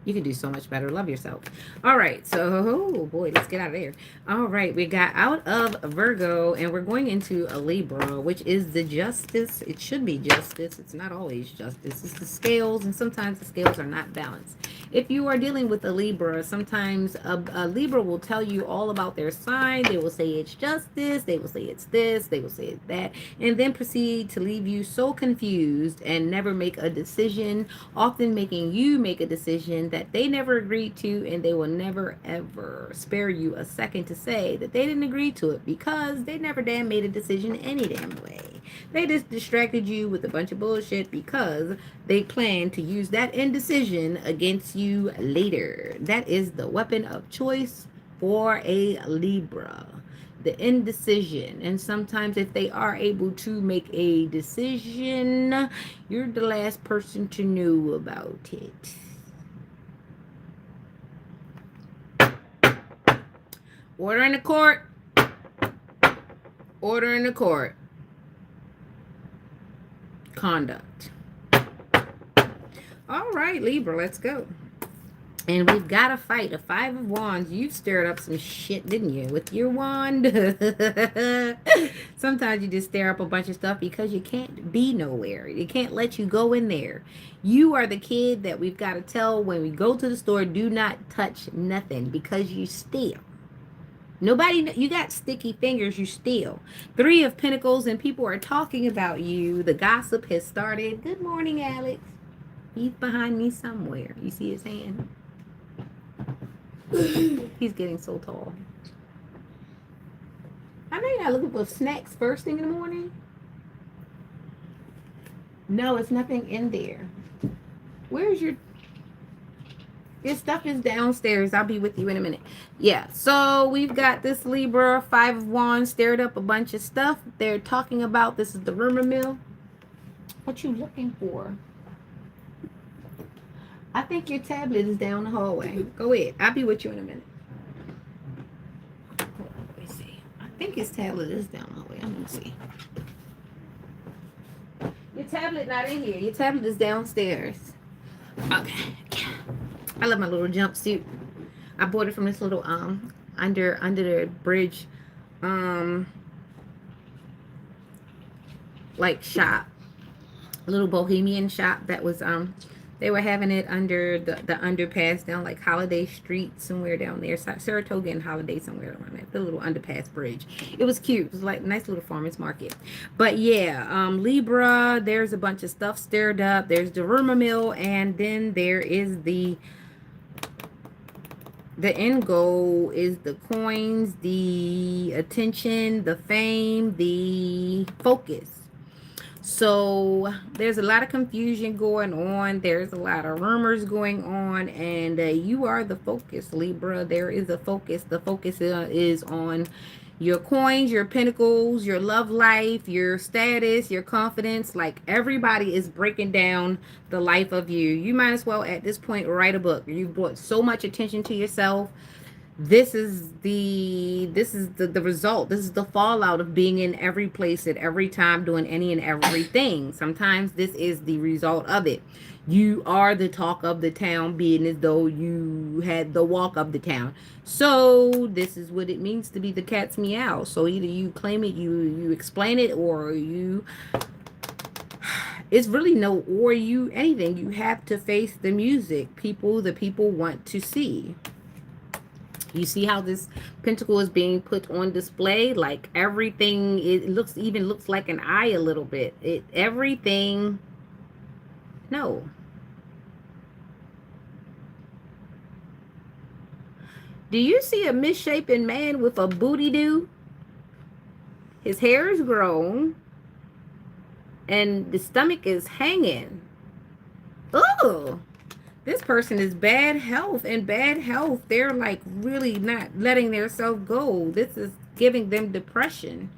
You can do so much better. Love yourself. All right. So, oh boy, let's get out of there. All right. We got out of Virgo and we're going into a Libra, which is the justice. It should be justice. It's not always justice. It's the scales, and sometimes the scales are not balanced. If you are dealing with a Libra, sometimes a Libra will tell you all about their sign. They will say it's justice. They will say it's this. They will say it's that. And then proceed to leave you so confused and never make a decision, often making you make a decision that they never agreed to, and they will never ever spare you a second to say that they didn't agree to it because they never damn made a decision any damn way. They just distracted you with a bunch of bullshit because they plan to use that indecision against you later. That is the weapon of choice for a Libra. The indecision. And sometimes if they are able to make a decision, you're the last person to know about it. Order in the court. Order in the court. Conduct. All right, Libra, let's go. And we've got a fight. A 5 of Wands. You stirred up some shit, didn't you? With your wand. Sometimes you just stir up a bunch of stuff because you can't be nowhere. You can't let you go in there. You are the kid that we've got to tell when we go to the store, do not touch nothing because you steal. Nobody, you got sticky fingers, you steal. 3 of Pentacles, and people are talking about you. The gossip has started. Good morning, Alex. He's behind me somewhere. You see his hand? He's getting so tall. I know you're not looking for snacks first thing in the morning. No, it's nothing in there. Where's your stuff is downstairs. I'll be with you in a minute. Yeah, so we've got this Libra, Five of Wands, stirred up a bunch of stuff. They're talking about, this is the rumor mill. What you looking for? I think your tablet is down the hallway. Go ahead. I'll be with you in a minute. Let me see. I think his tablet is down the hallway. I'm going to see. Your tablet not in here. Your tablet is downstairs. Okay. Yeah. I love my little jumpsuit. I bought it from this little under the bridge like shop. A little bohemian shop that was they were having it under the underpass down like Holiday Street somewhere down there, Saratoga and Holiday somewhere around there, the little underpass bridge. It was cute. It was like a nice little farmer's market. But yeah, Libra, there's a bunch of stuff stirred up. There's the rumor mill, and then there is the end goal is the coins, the attention, the fame, the focus. So there's a lot of confusion going on. There's a lot of rumors going on, and you are the focus, Libra. There is a focus. The focus is on your coins, your pentacles, your love life, your status, your confidence. Like, everybody is breaking down the life of you. You might as well at this point write a book. You've brought so much attention to yourself. This is the result. This is the fallout of being in every place at every time, doing any and everything. Sometimes this is the result of it. You are the talk of the town, being as though you had the walk of the town. So this is what it means to be the cat's meow. So either you claim it, you explain it, or you, it's really no or you anything. You have to face the music. The people want to see. You see how this pentacle is being put on display? Like, everything, it looks like an eye a little bit. Everything, no. Do you see a misshapen man with a booty do? His hair is grown and the stomach is hanging. Oh, this person is bad health, and bad health, they're like really not letting their self go. This is giving them depression.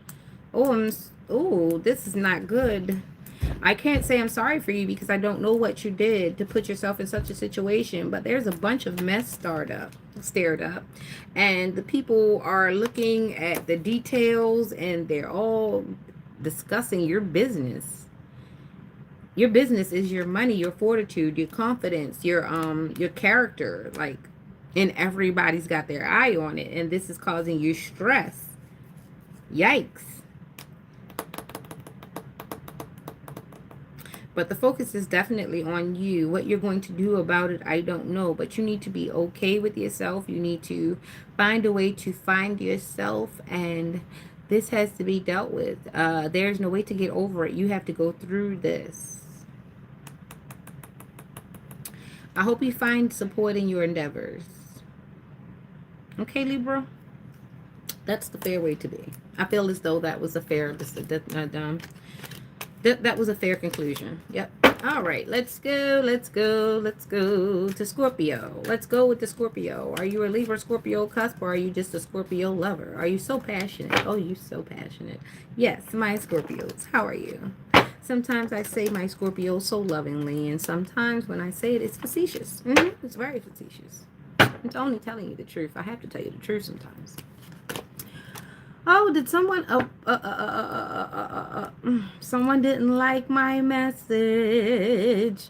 Oh, this is not good. I can't say I'm sorry for you because I don't know what you did to put yourself in such a situation, but there's a bunch of mess stirred up, and the people are looking at the details, and they're all discussing your business. Your business is your money, your fortitude, your confidence, your character, like, and everybody's got their eye on it, and this is causing you stress. Yikes. But the focus is definitely on you. What you're going to do about it, I don't know. But you need to be okay with yourself. You need to find a way to find yourself. And this has to be dealt with. There's no way to get over it. You have to go through this. I hope you find support in your endeavors. Okay, Libra? That's the fair way to be. I feel as though that was a fair... That was a fair conclusion. Yep. All right. Let's go to Scorpio. Let's go with the Scorpio. Are you a Libra Scorpio cusp, or are you just a Scorpio lover? Are you so passionate? Oh, you're so passionate. Yes, my Scorpios. How are you? Sometimes I say my Scorpio so lovingly, and sometimes when I say it, it's facetious. It's very facetious. It's only telling you the truth. I have to tell you the truth sometimes. Oh, did someone... someone didn't like my message.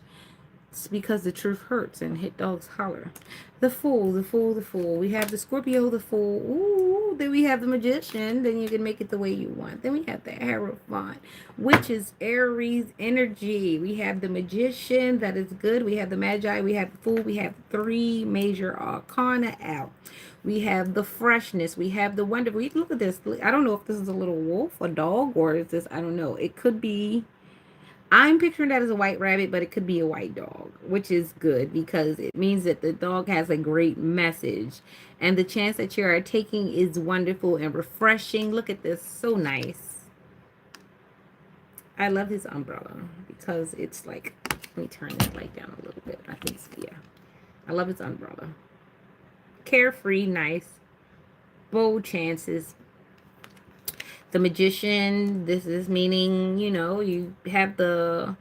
It's because the truth hurts and hit dogs holler. The Fool, the Fool, the Fool. We have the Scorpio, the Fool. Ooh, then we have the Magician. Then you can make it the way you want. Then we have the Hierophant, which is Aries energy. We have the Magician. That is good. We have the Magi. We have the Fool. We have 3 major arcana out. We have the freshness. We have the wonder. Look at this. I don't know if this is a little wolf, a dog, or is this, I don't know. It could be, I'm picturing that as a white rabbit, but it could be a white dog, which is good because it means that the dog has a great message. And the chance that you are taking is wonderful and refreshing. Look at this. So nice. I love his umbrella because it's like, let me turn that light down a little bit. I think, yeah. I love his umbrella. Carefree, nice, bold chances. The magician, this is meaning, you have the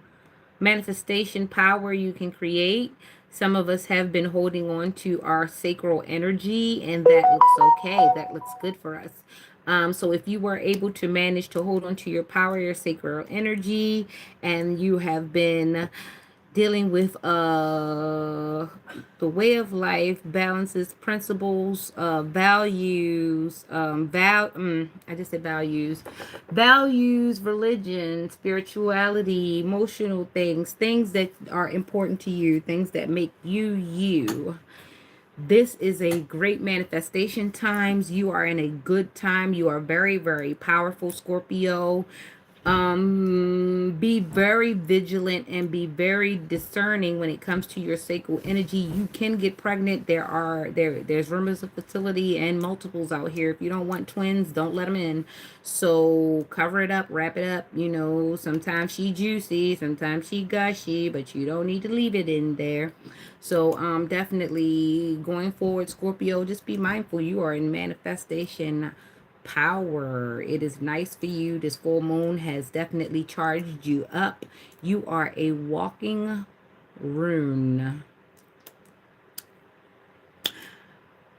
manifestation power you can create. Some of us have been holding on to our sacral energy, and that looks okay. That looks good for us. So if you were able to manage to hold on to your power, your sacral energy, and you have been dealing with the way of life, balances, principles, values, I just said values, religion, spirituality, emotional things, things that are important to you, things that make you you. This is a great manifestation times. You are in a good time. You are very, very powerful, Scorpio. Be very vigilant and be very discerning when it comes to your sacral energy. You can get pregnant. There's rumors of fertility and multiples out here. If you don't want twins, don't let them in. So cover it up, wrap it up. Sometimes she juicy, sometimes she gushy, but you don't need to leave it in there. So definitely going forward, Scorpio, just be mindful. You are in manifestation power. It is nice for you. This full moon has definitely charged you up. You are a walking rune.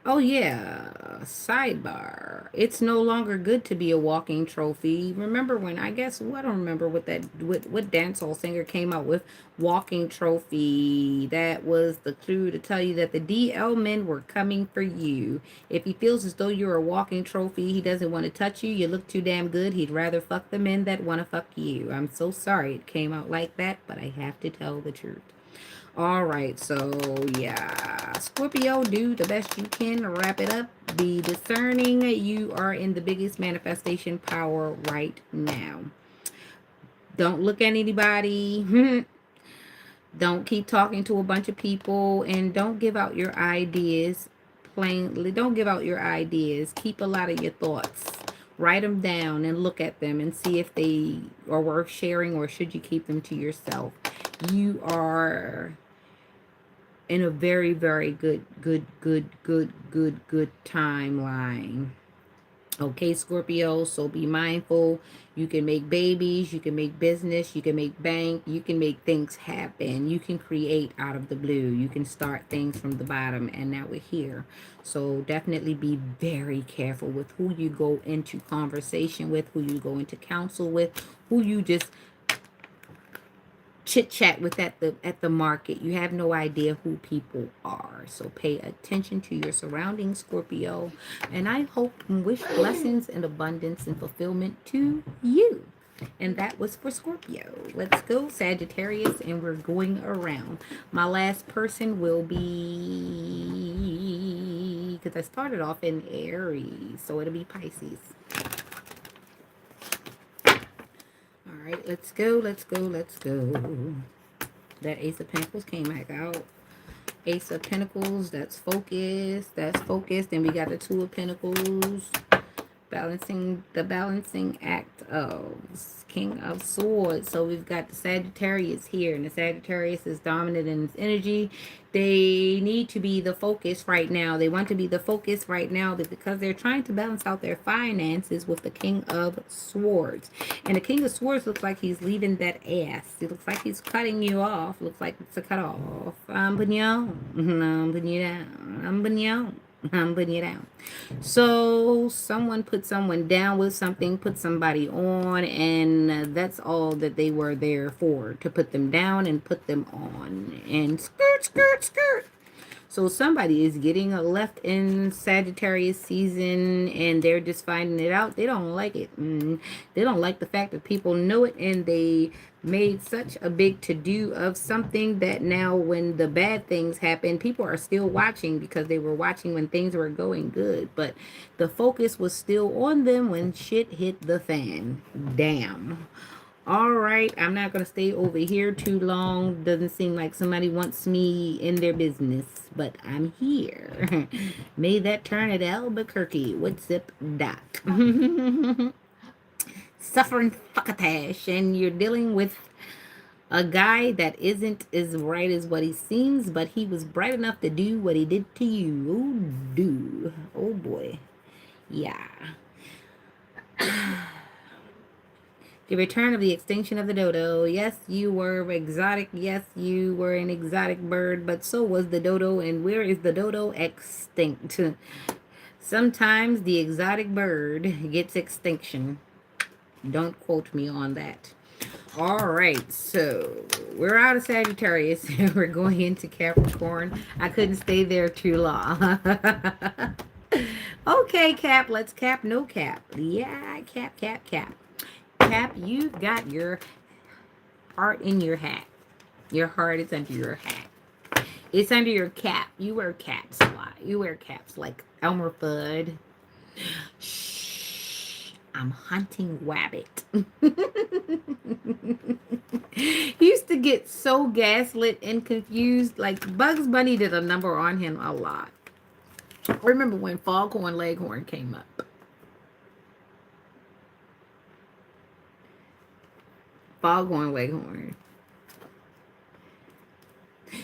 Oh yeah, sidebar. It's no longer good to be a walking trophy. Remember when I guess I don't remember what dancehall singer came out with walking trophy. That was the clue to tell you that the DL men were coming for you. If he feels as though you're a walking trophy, he doesn't want to touch you. You look too damn good. He'd rather fuck the men that want to fuck you. I'm so sorry it came out like that, but I have to tell the truth. All right, so yeah, Scorpio, do the best you can to wrap it up. Be discerning. You are in the biggest manifestation power right now. Don't look at anybody. Don't keep talking to a bunch of people, and don't give out your ideas plainly. Don't give out your ideas. Keep a lot of your thoughts. Write them down and look at them and see if they are worth sharing, or should you keep them to yourself. You are in a very, very good timeline. Okay, Scorpio, so be mindful. You can make babies, you can make business, you can make bank, you can make things happen. You can create out of the blue. You can start things from the bottom, and now we're here. So definitely be very careful with who you go into conversation with, who you go into counsel with, who you just chit chat with at the market. You have no idea who people are, so pay attention to your surroundings, Scorpio, and I hope and wish blessings and abundance and fulfillment to you. And that was for Scorpio. Let's go Sagittarius, and we're going around. My last person will be, because I started off in Aries, so it'll be Pisces. All right, let's go, let's go, let's go. That Ace of Pentacles came back out. Ace of Pentacles, that's focused. That's focused. And we got the Two of Pentacles. The balancing act of King of Swords. So we've got the Sagittarius here, and the Sagittarius is dominant in its energy. They need to be the focus right now. They want to be the focus right now because they're trying to balance out their finances with the King of Swords. And the King of Swords looks like he's leaving that ass. It looks like he's cutting you off. Looks like it's a cut off. I'm putting you on. I'm putting you down. I'm putting you on. I'm putting you down. So someone put someone down with something, put somebody on, and that's all that they were there for, to put them down and put them on. And skirt, skirt, skirt. So somebody is getting left in Sagittarius season, and they're just finding it out. They don't like it. They don't like the fact that people know it, and they made such a big to-do of something that now when the bad things happen, people are still watching because they were watching when things were going good. But the focus was still on them when shit hit the fan. Damn. All right, I'm not going to stay over here too long. Doesn't seem like somebody wants me in their business, but I'm here. May that turn at Albuquerque. What's up, Doc? suffering fuckatash, and you're dealing with a guy that isn't as bright as what he seems, but he was bright enough to do what he did to you. Oh, do. Oh, boy. Yeah. The return of the extinction of the dodo. Yes, you were exotic. Yes, you were an exotic bird, but so was the dodo. And where is the dodo? Extinct. Sometimes the exotic bird gets extinction. Don't quote me on that. All right, so we're out of Sagittarius and we're going into Capricorn. I couldn't stay there too long. Okay, Cap, let's cap, no cap. Yeah, cap, cap, cap. Cap, you've got your heart in your hat. Your heart is under your hat. It's under your cap. You wear caps a lot. You wear caps like Elmer Fudd. Shh, I'm hunting rabbit. Used to get so gaslit and confused. Like Bugs Bunny did a number on him a lot. I remember when Foghorn Leghorn came up. Foghorn Leghorn.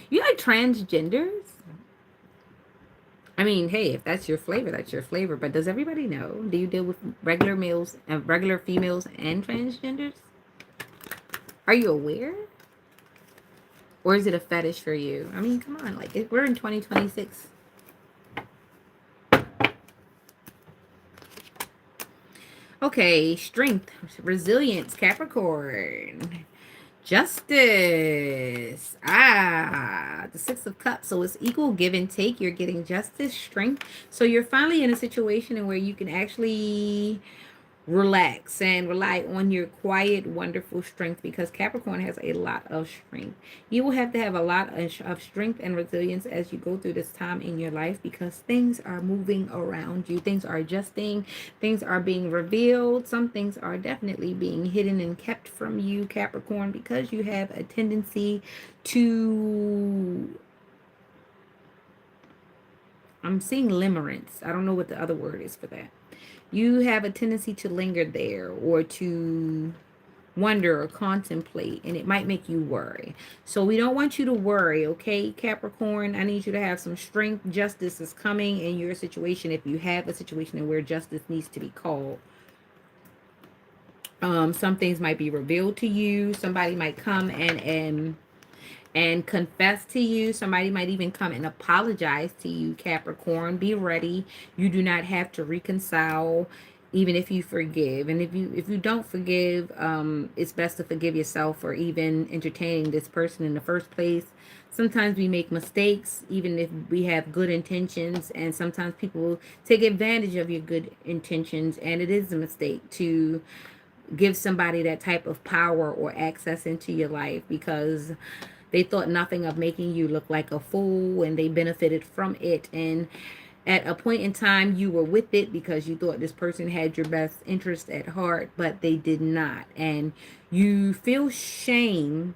You like transgenders? I mean, hey, if that's your flavor, that's your flavor. But does everybody know? Do you deal with regular males and regular females and transgenders? Are you aware? Or is it a fetish for you? I mean, come on. Like, we're in 2026. Okay, strength, resilience, Capricorn. Justice. The Six of Cups. So it's equal give and take. You're getting justice, strength. So you're finally in a situation where you can actually relax and rely on your quiet, wonderful strength, because Capricorn has a lot of strength. You will have to have a lot of strength and resilience as you go through this time in your life, because things are moving around you. Things are adjusting. Things are being revealed. Some things are definitely being hidden and kept from you, Capricorn, because you have a tendency to... I'm seeing limerence. I don't know what the other word is for that. You have a tendency to linger there, or to wonder or contemplate, and it might make you worry. So we don't want you to worry, okay, Capricorn? I need you to have some strength. Justice is coming in your situation, if you have a situation where justice needs to be called. Some things might be revealed to you. Somebody might come and confess to you. Somebody might even come and apologize to you, Capricorn. Be ready. You do not have to reconcile, even if you forgive. And if you don't forgive, it's best to forgive yourself for even entertaining this person in the first place. Sometimes we make mistakes, even if we have good intentions, and sometimes people take advantage of your good intentions, and it is a mistake to give somebody that type of power or access into your life, because they thought nothing of making you look like a fool, and they benefited from it. And at a point in time, you were with it because you thought this person had your best interest at heart, but they did not. And you feel shame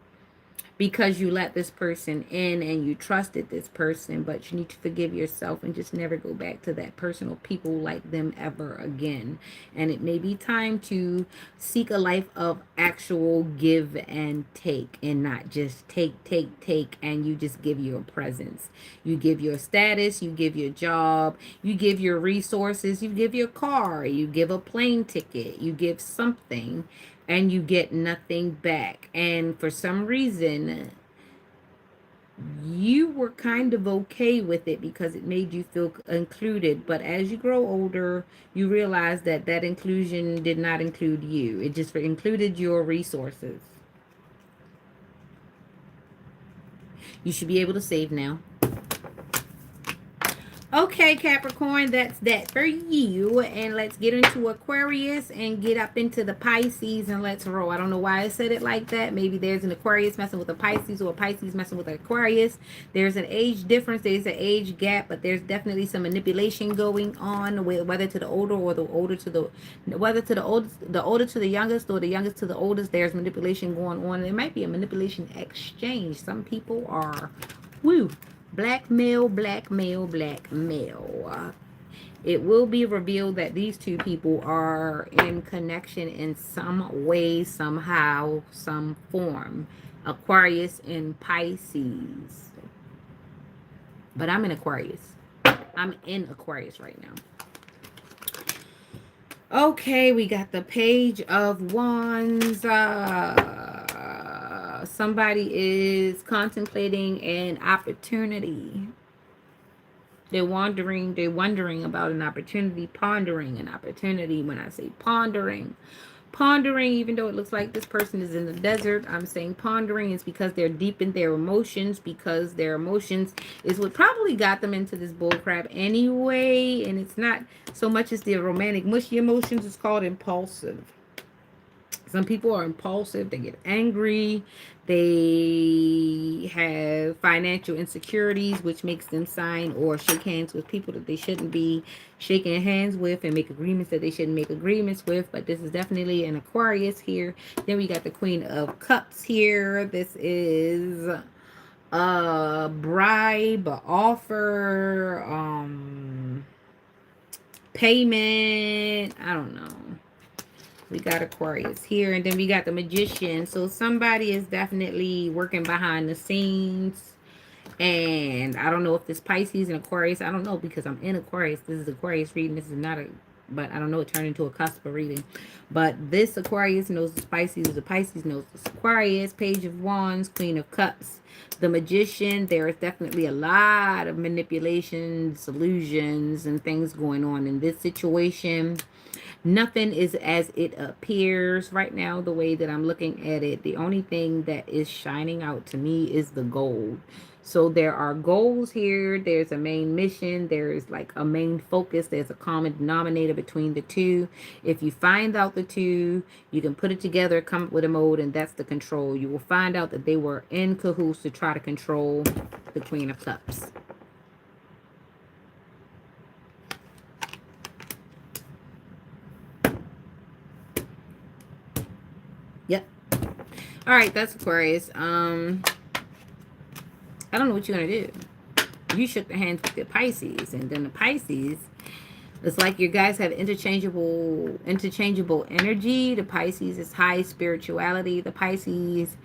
because you let this person in and you trusted this person, but you need to forgive yourself and just never go back to that person or people like them ever again. And it may be time to seek a life of actual give and take, and not just take, and you just give your presence. You give your status, you give your job, you give your resources, you give your car, you give a plane ticket, you give something, and you get nothing back. And for some reason, you were kind of okay with it because it made you feel included. But as you grow older, you realize that that inclusion did not include you. It just included your resources. You should be able to save now. Okay, Capricorn, that's that for you. And let's get into Aquarius and get up into the Pisces, and let's roll. I don't know why I said it like that. Maybe there's an Aquarius messing with a Pisces, or a Pisces messing with an Aquarius. There's an age difference. There's an age gap, but there's definitely some manipulation going on, whether to the older or the older to the, whether to the oldest, the older to the youngest, or the youngest to the oldest. There's manipulation going on. There might be a manipulation exchange. Some people are, woo, blackmail. It will be revealed that these two people are in connection in some way, somehow, some form. Aquarius and Pisces. But I'm in Aquarius. I'm in Aquarius right now. Okay, we got the Page of Wands. Somebody is contemplating an opportunity. They're wondering about an opportunity, pondering an opportunity. When I say pondering, even though it looks like this person is in the desert, I'm saying pondering is because they're deep in their emotions, because their emotions is what probably got them into this bullcrap anyway. And it's not so much as their romantic mushy emotions, it's called impulsive. Some people are impulsive, they get angry, they have financial insecurities, which makes them sign or shake hands with people that they shouldn't be shaking hands with and make agreements that they shouldn't make agreements with. But this is definitely an Aquarius here. Then we got the Queen of Cups here. This is a bribe, a offer, payment, I don't know. We got Aquarius here, and then we got the Magician. So somebody is definitely working behind the scenes. And I don't know if this Pisces and Aquarius, I don't know, because I'm in Aquarius. This is Aquarius reading. This is not a, but I don't know, it turned into a cusp reading. But this Aquarius knows this Pisces. The Pisces knows this Aquarius. Page of Wands, Queen of Cups. The Magician, there is definitely a lot of manipulations, illusions, and things going on in this situation. Nothing is as it appears right now, the way that I'm looking at it. The only thing that is shining out to me is the gold. So there are goals here. There's a main mission. There's like a main focus. There's a common denominator between the two. If you find out the two, you can put it together, come up with a mode, and that's the control. You will find out that they were in cahoots to try to control the Queen of Cups. Yep. All right, that's Aquarius. I don't know what you're gonna do. You shook the hands with the Pisces, and then the Pisces, it's like you guys have interchangeable energy. The Pisces is high spirituality. The Pisces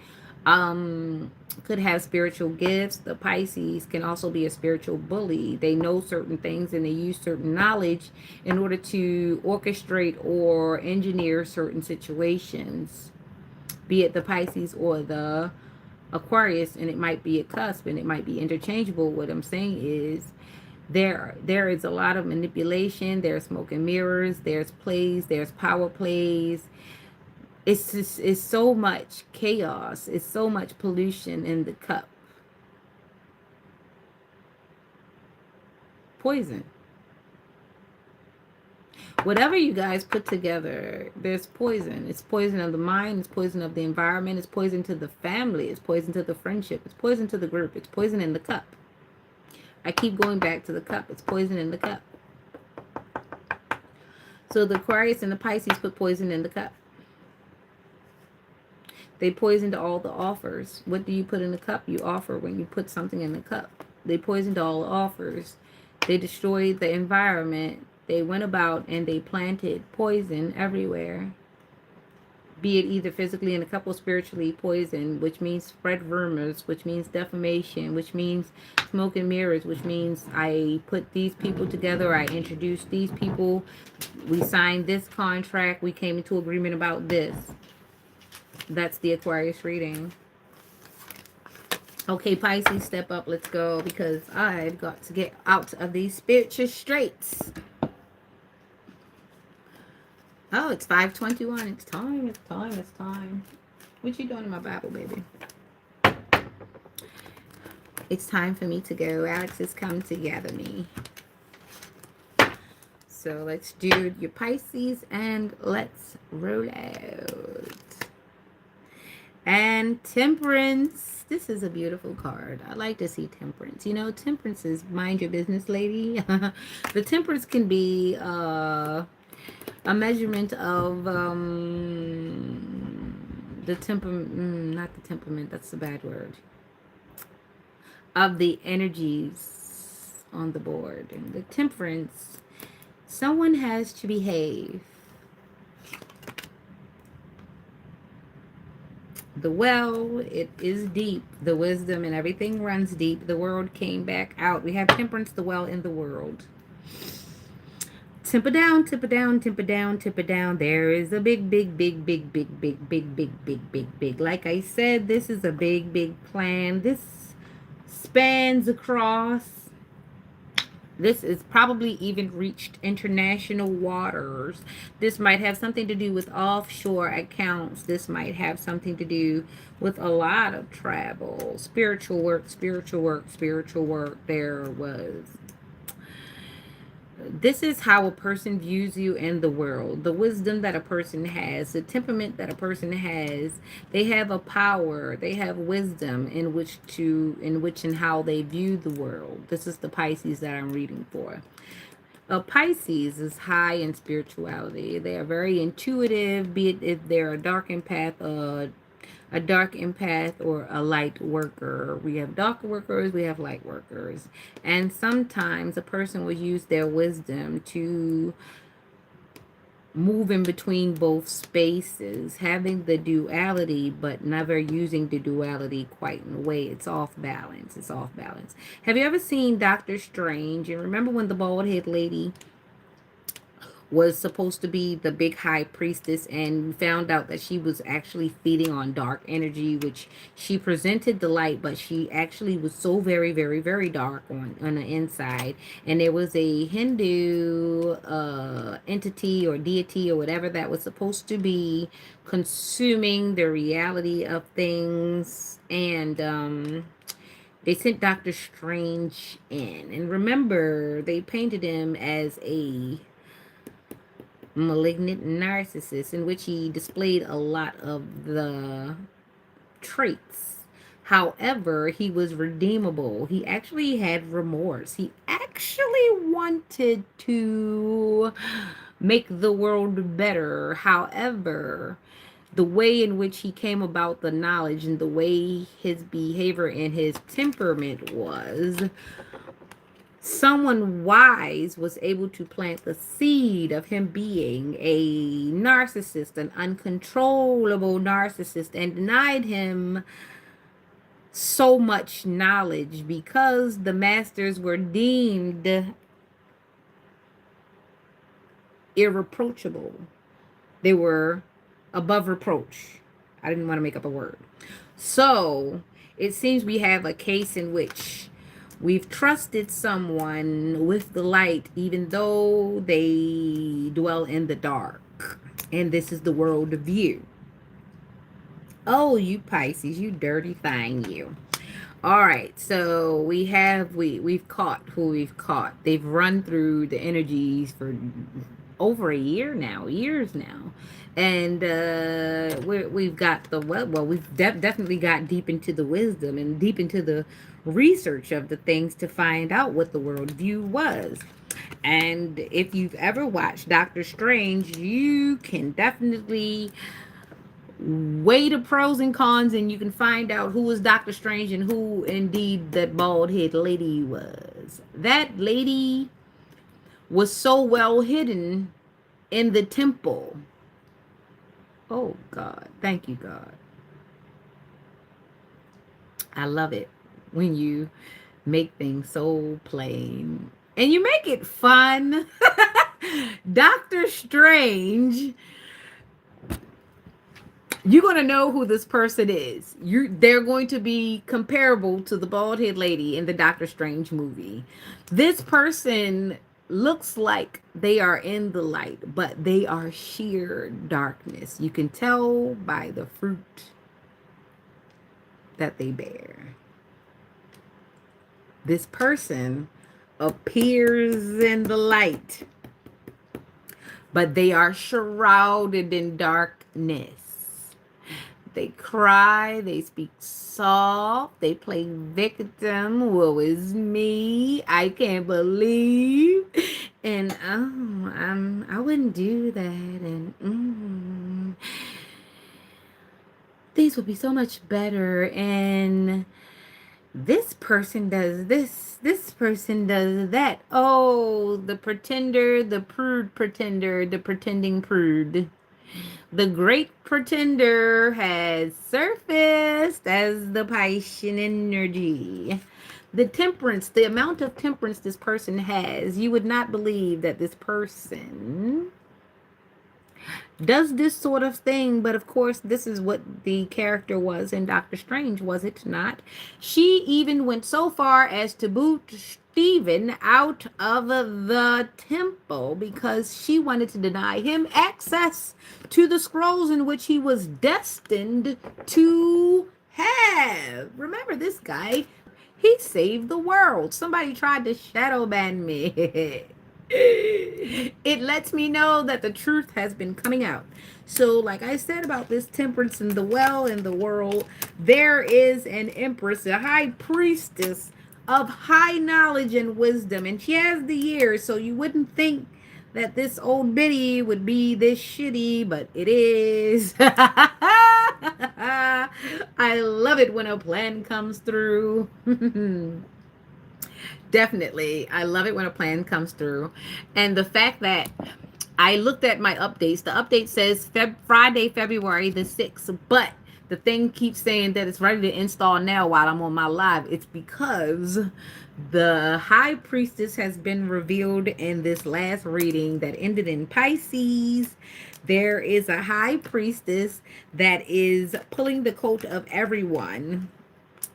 could have spiritual gifts. The Pisces can also be a spiritual bully. They know certain things and they use certain knowledge in order to orchestrate or engineer certain situations, be it the Pisces or the Aquarius, and it might be a cusp and it might be interchangeable. What I'm saying is there is a lot of manipulation. There's smoke and mirrors. There's plays. There's power plays. It's just, it's so much chaos. It's so much pollution in the cup. Poison. Whatever you guys put together, there's poison. It's poison of the mind. It's poison of the environment. It's poison to the family. It's poison to the friendship. It's poison to the group. It's poison in the cup. I keep going back to the cup. It's poison in the cup. So the Aquarius and the Pisces put poison in the cup. They poisoned all the offers. What do you put in the cup? You offer when you put something in the cup. They poisoned all the offers. They destroyed the environment. They went about and they planted poison everywhere. Be it either physically in the cup or spiritually poison, which means spread rumors, which means defamation, which means smoke and mirrors, which means I put these people together, I introduced these people, we signed this contract, we came into agreement about this. That's the Aquarius reading. Okay, Pisces, step up. Let's go, because I've got to get out of these spiritual straits. Oh, it's 5:21. It's time. It's time. It's time. What you doing in my Bible, baby? It's time for me to go. Alex has come to gather me. So let's do your Pisces and let's roll out. And Temperance. This is a beautiful card. I like to see Temperance. You know, Temperance is mind your business, lady. The Temperance can be a measurement of the temperament, not the temperament, that's a bad word, of the energies on the board. And the temperance, someone has to behave. The well, it is deep. The wisdom and everything runs deep. The world came back out. We have temperance, the well in the world. Temper down, temper down, temper down, temper down. There is a big, big, big, big, big, big, big, big, big, big, big. Like I said, this is a big, big plan. This spans across. This is probably even reached international waters. This might have something to do with offshore accounts. This might have something to do with a lot of travel. Spiritual work, spiritual work, spiritual work. There was, this is how a person views you in the world. The wisdom that a person has, the temperament that a person has, they have a power, they have wisdom in which and how they view the world. This is the Pisces that I'm reading for. A Pisces is high in spirituality. They are very intuitive, be it if they're a dark empath or a light worker. We have dark workers, we have light workers. And sometimes a person will use their wisdom to move in between both spaces, having the duality, but never using the duality quite in a way. It's off balance. It's off balance. Have you ever seen Doctor Strange? And remember when the bald head lady was supposed to be the big high priestess, and found out that she was actually feeding on dark energy, which she presented the light, but she actually was so very, very, very dark on the inside. And there was a Hindu entity or deity or whatever that was supposed to be consuming the reality of things. And they sent Doctor Strange in. And remember, they painted him as a malignant narcissist, in which he displayed a lot of the traits. However, he was redeemable. He actually had remorse. He actually wanted to make the world better. However, the way in which he came about the knowledge and the way his behavior and his temperament was, someone wise was able to plant the seed of him being a narcissist, an uncontrollable narcissist, and denied him so much knowledge because the masters were deemed irreproachable. They were above reproach. I didn't want to make up a word. So it seems we have a case in which we've trusted someone with the light, even though they dwell in the dark. And this is the world view. Oh, you Pisces, you dirty thing, you. All right, so we've caught who we've caught. They've run through the energies for over a year now, years now. And we've got the we've definitely got deep into the wisdom and deep into the research of the things to find out what the worldview was. And if you've ever watched Doctor Strange, you can definitely weigh the pros and cons, and you can find out who was Doctor Strange and who indeed that bald head lady was. That lady was so well hidden in the temple. Oh God, thank you, God. I love it when you make things so plain and you make it fun. Doctor Strange, you're going to know who this person is. They're going to be comparable to the bald head lady in the Doctor Strange movie. This person looks like they are in the light, but they are sheer darkness. You can tell by the fruit that they bear. This person appears in the light, but they are shrouded in darkness. They cry, they speak soft, they play victim. Woe is me, I can't believe. And I wouldn't do that. And things would be so much better. And this person does this this person does that. Oh, the pretender, the prude pretender, the pretending prude. The great pretender has surfaced as the Piscean energy. The temperance, the amount of temperance this person has, you would not believe that this person does this sort of thing, but of course, this is what the character was in Doctor Strange, was it not? She even went so far as to boot Stephen out of the temple because she wanted to deny him access to the scrolls in which he was destined to have. Remember this guy? He saved the world. Somebody tried to shadow ban me. It lets me know that the truth has been coming out. So, like I said about this temperance and the well in the world, there is an empress, a high priestess of high knowledge and wisdom, and she has the years, so you wouldn't think that this old biddy would be this shitty, but it is. I love it when a plan comes through. Definitely. I love it when a plan comes through. And the fact that I looked at my updates, the update says Friday, February the 6th, but the thing keeps saying that it's ready to install now while I'm on my live. It's because the high priestess has been revealed in this last reading that ended in Pisces. There is a high priestess that is pulling the coat of everyone.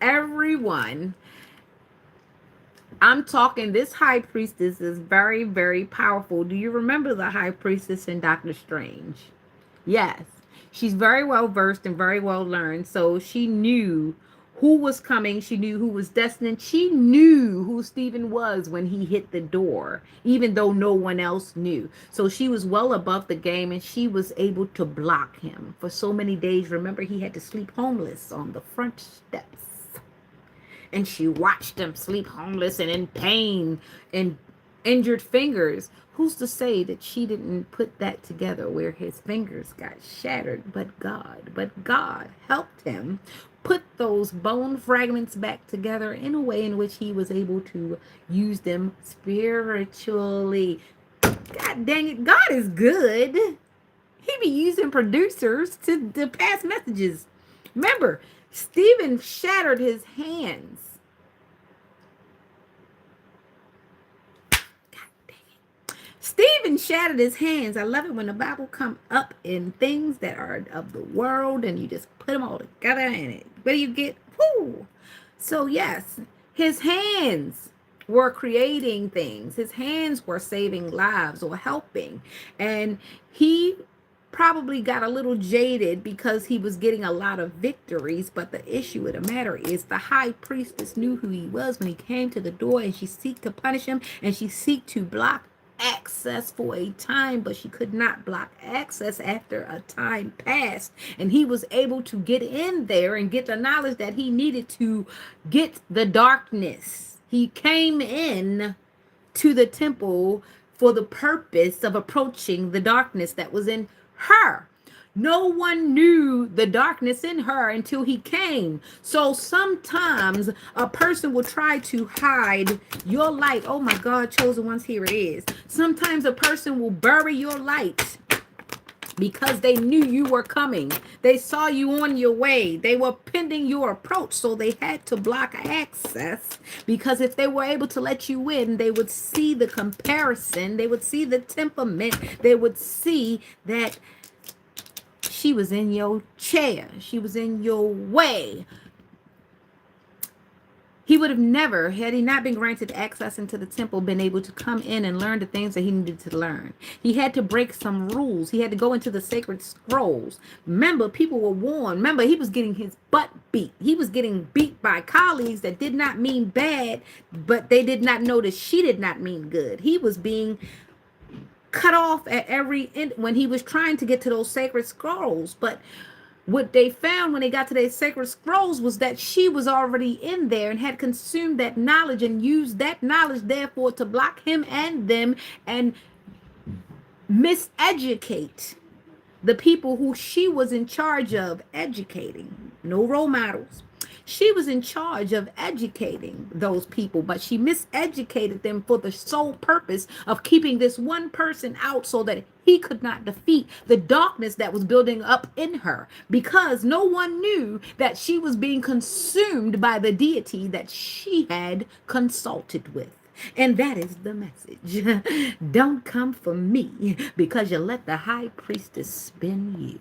Everyone. I'm talking, this high priestess is very, very powerful. Do you remember the high priestess in Doctor Strange? Yes. She's very well versed and very well learned. So she knew who was coming. She knew who was destined. She knew who Stephen was when he hit the door, even though no one else knew. So she was well above the game and she was able to block him for so many days. Remember, he had to sleep homeless on the front steps. And she watched him sleep homeless and in pain and injured fingers. Who's to say that she didn't put that together where his fingers got shattered? But God helped him put those bone fragments back together in a way in which he was able to use them spiritually. God dang it, God is good. He be using producers to pass messages. Remember, Stephen shattered his hands. God dang it. Stephen shattered his hands. I love it when the Bible come up in things that are of the world and you just put them all together and it, what do you get? Whoo! So yes, his hands were creating things. His hands were saving lives or helping. And he probably got a little jaded because he was getting a lot of victories, but the issue of the matter is the high priestess knew who he was when he came to the door, and she seeked to punish him, and she seeked to block access for a time, but she could not block access after a time passed, and he was able to get in there and get the knowledge that he needed to get the darkness. He came in to the temple for the purpose of approaching the darkness that was in her. No one knew the darkness in her until he came. So sometimes a person will try to hide your light. Oh my God, chosen ones, here it is. Sometimes a person will bury your light because they knew you were coming. They saw you on your way. They were pending your approach, so they had to block access, because if they were able to let you in, they would see the comparison. They would see the temperament. They would see that she was in your chair. She was in your way. He would have never, had he not been granted access into the temple, been able to come in and learn the things that he needed to learn. He had to break some rules. He had to go into the sacred scrolls. Remember, people were warned. Remember, he was getting his butt beat. He was getting beat by colleagues that did not mean bad, but they did not know that she did not mean good. He was being cut off at every end when he was trying to get to those sacred scrolls. But what they found when they got to their sacred scrolls was that she was already in there and had consumed that knowledge and used that knowledge, therefore, to block him and them and miseducate the people who she was in charge of educating. No role models. She was in charge of educating those people, but she miseducated them for the sole purpose of keeping this one person out so that he could not defeat the darkness that was building up in her, because no one knew that she was being consumed by the deity that she had consulted with. And that is the message. Don't come for me because you let the high priestess spin you.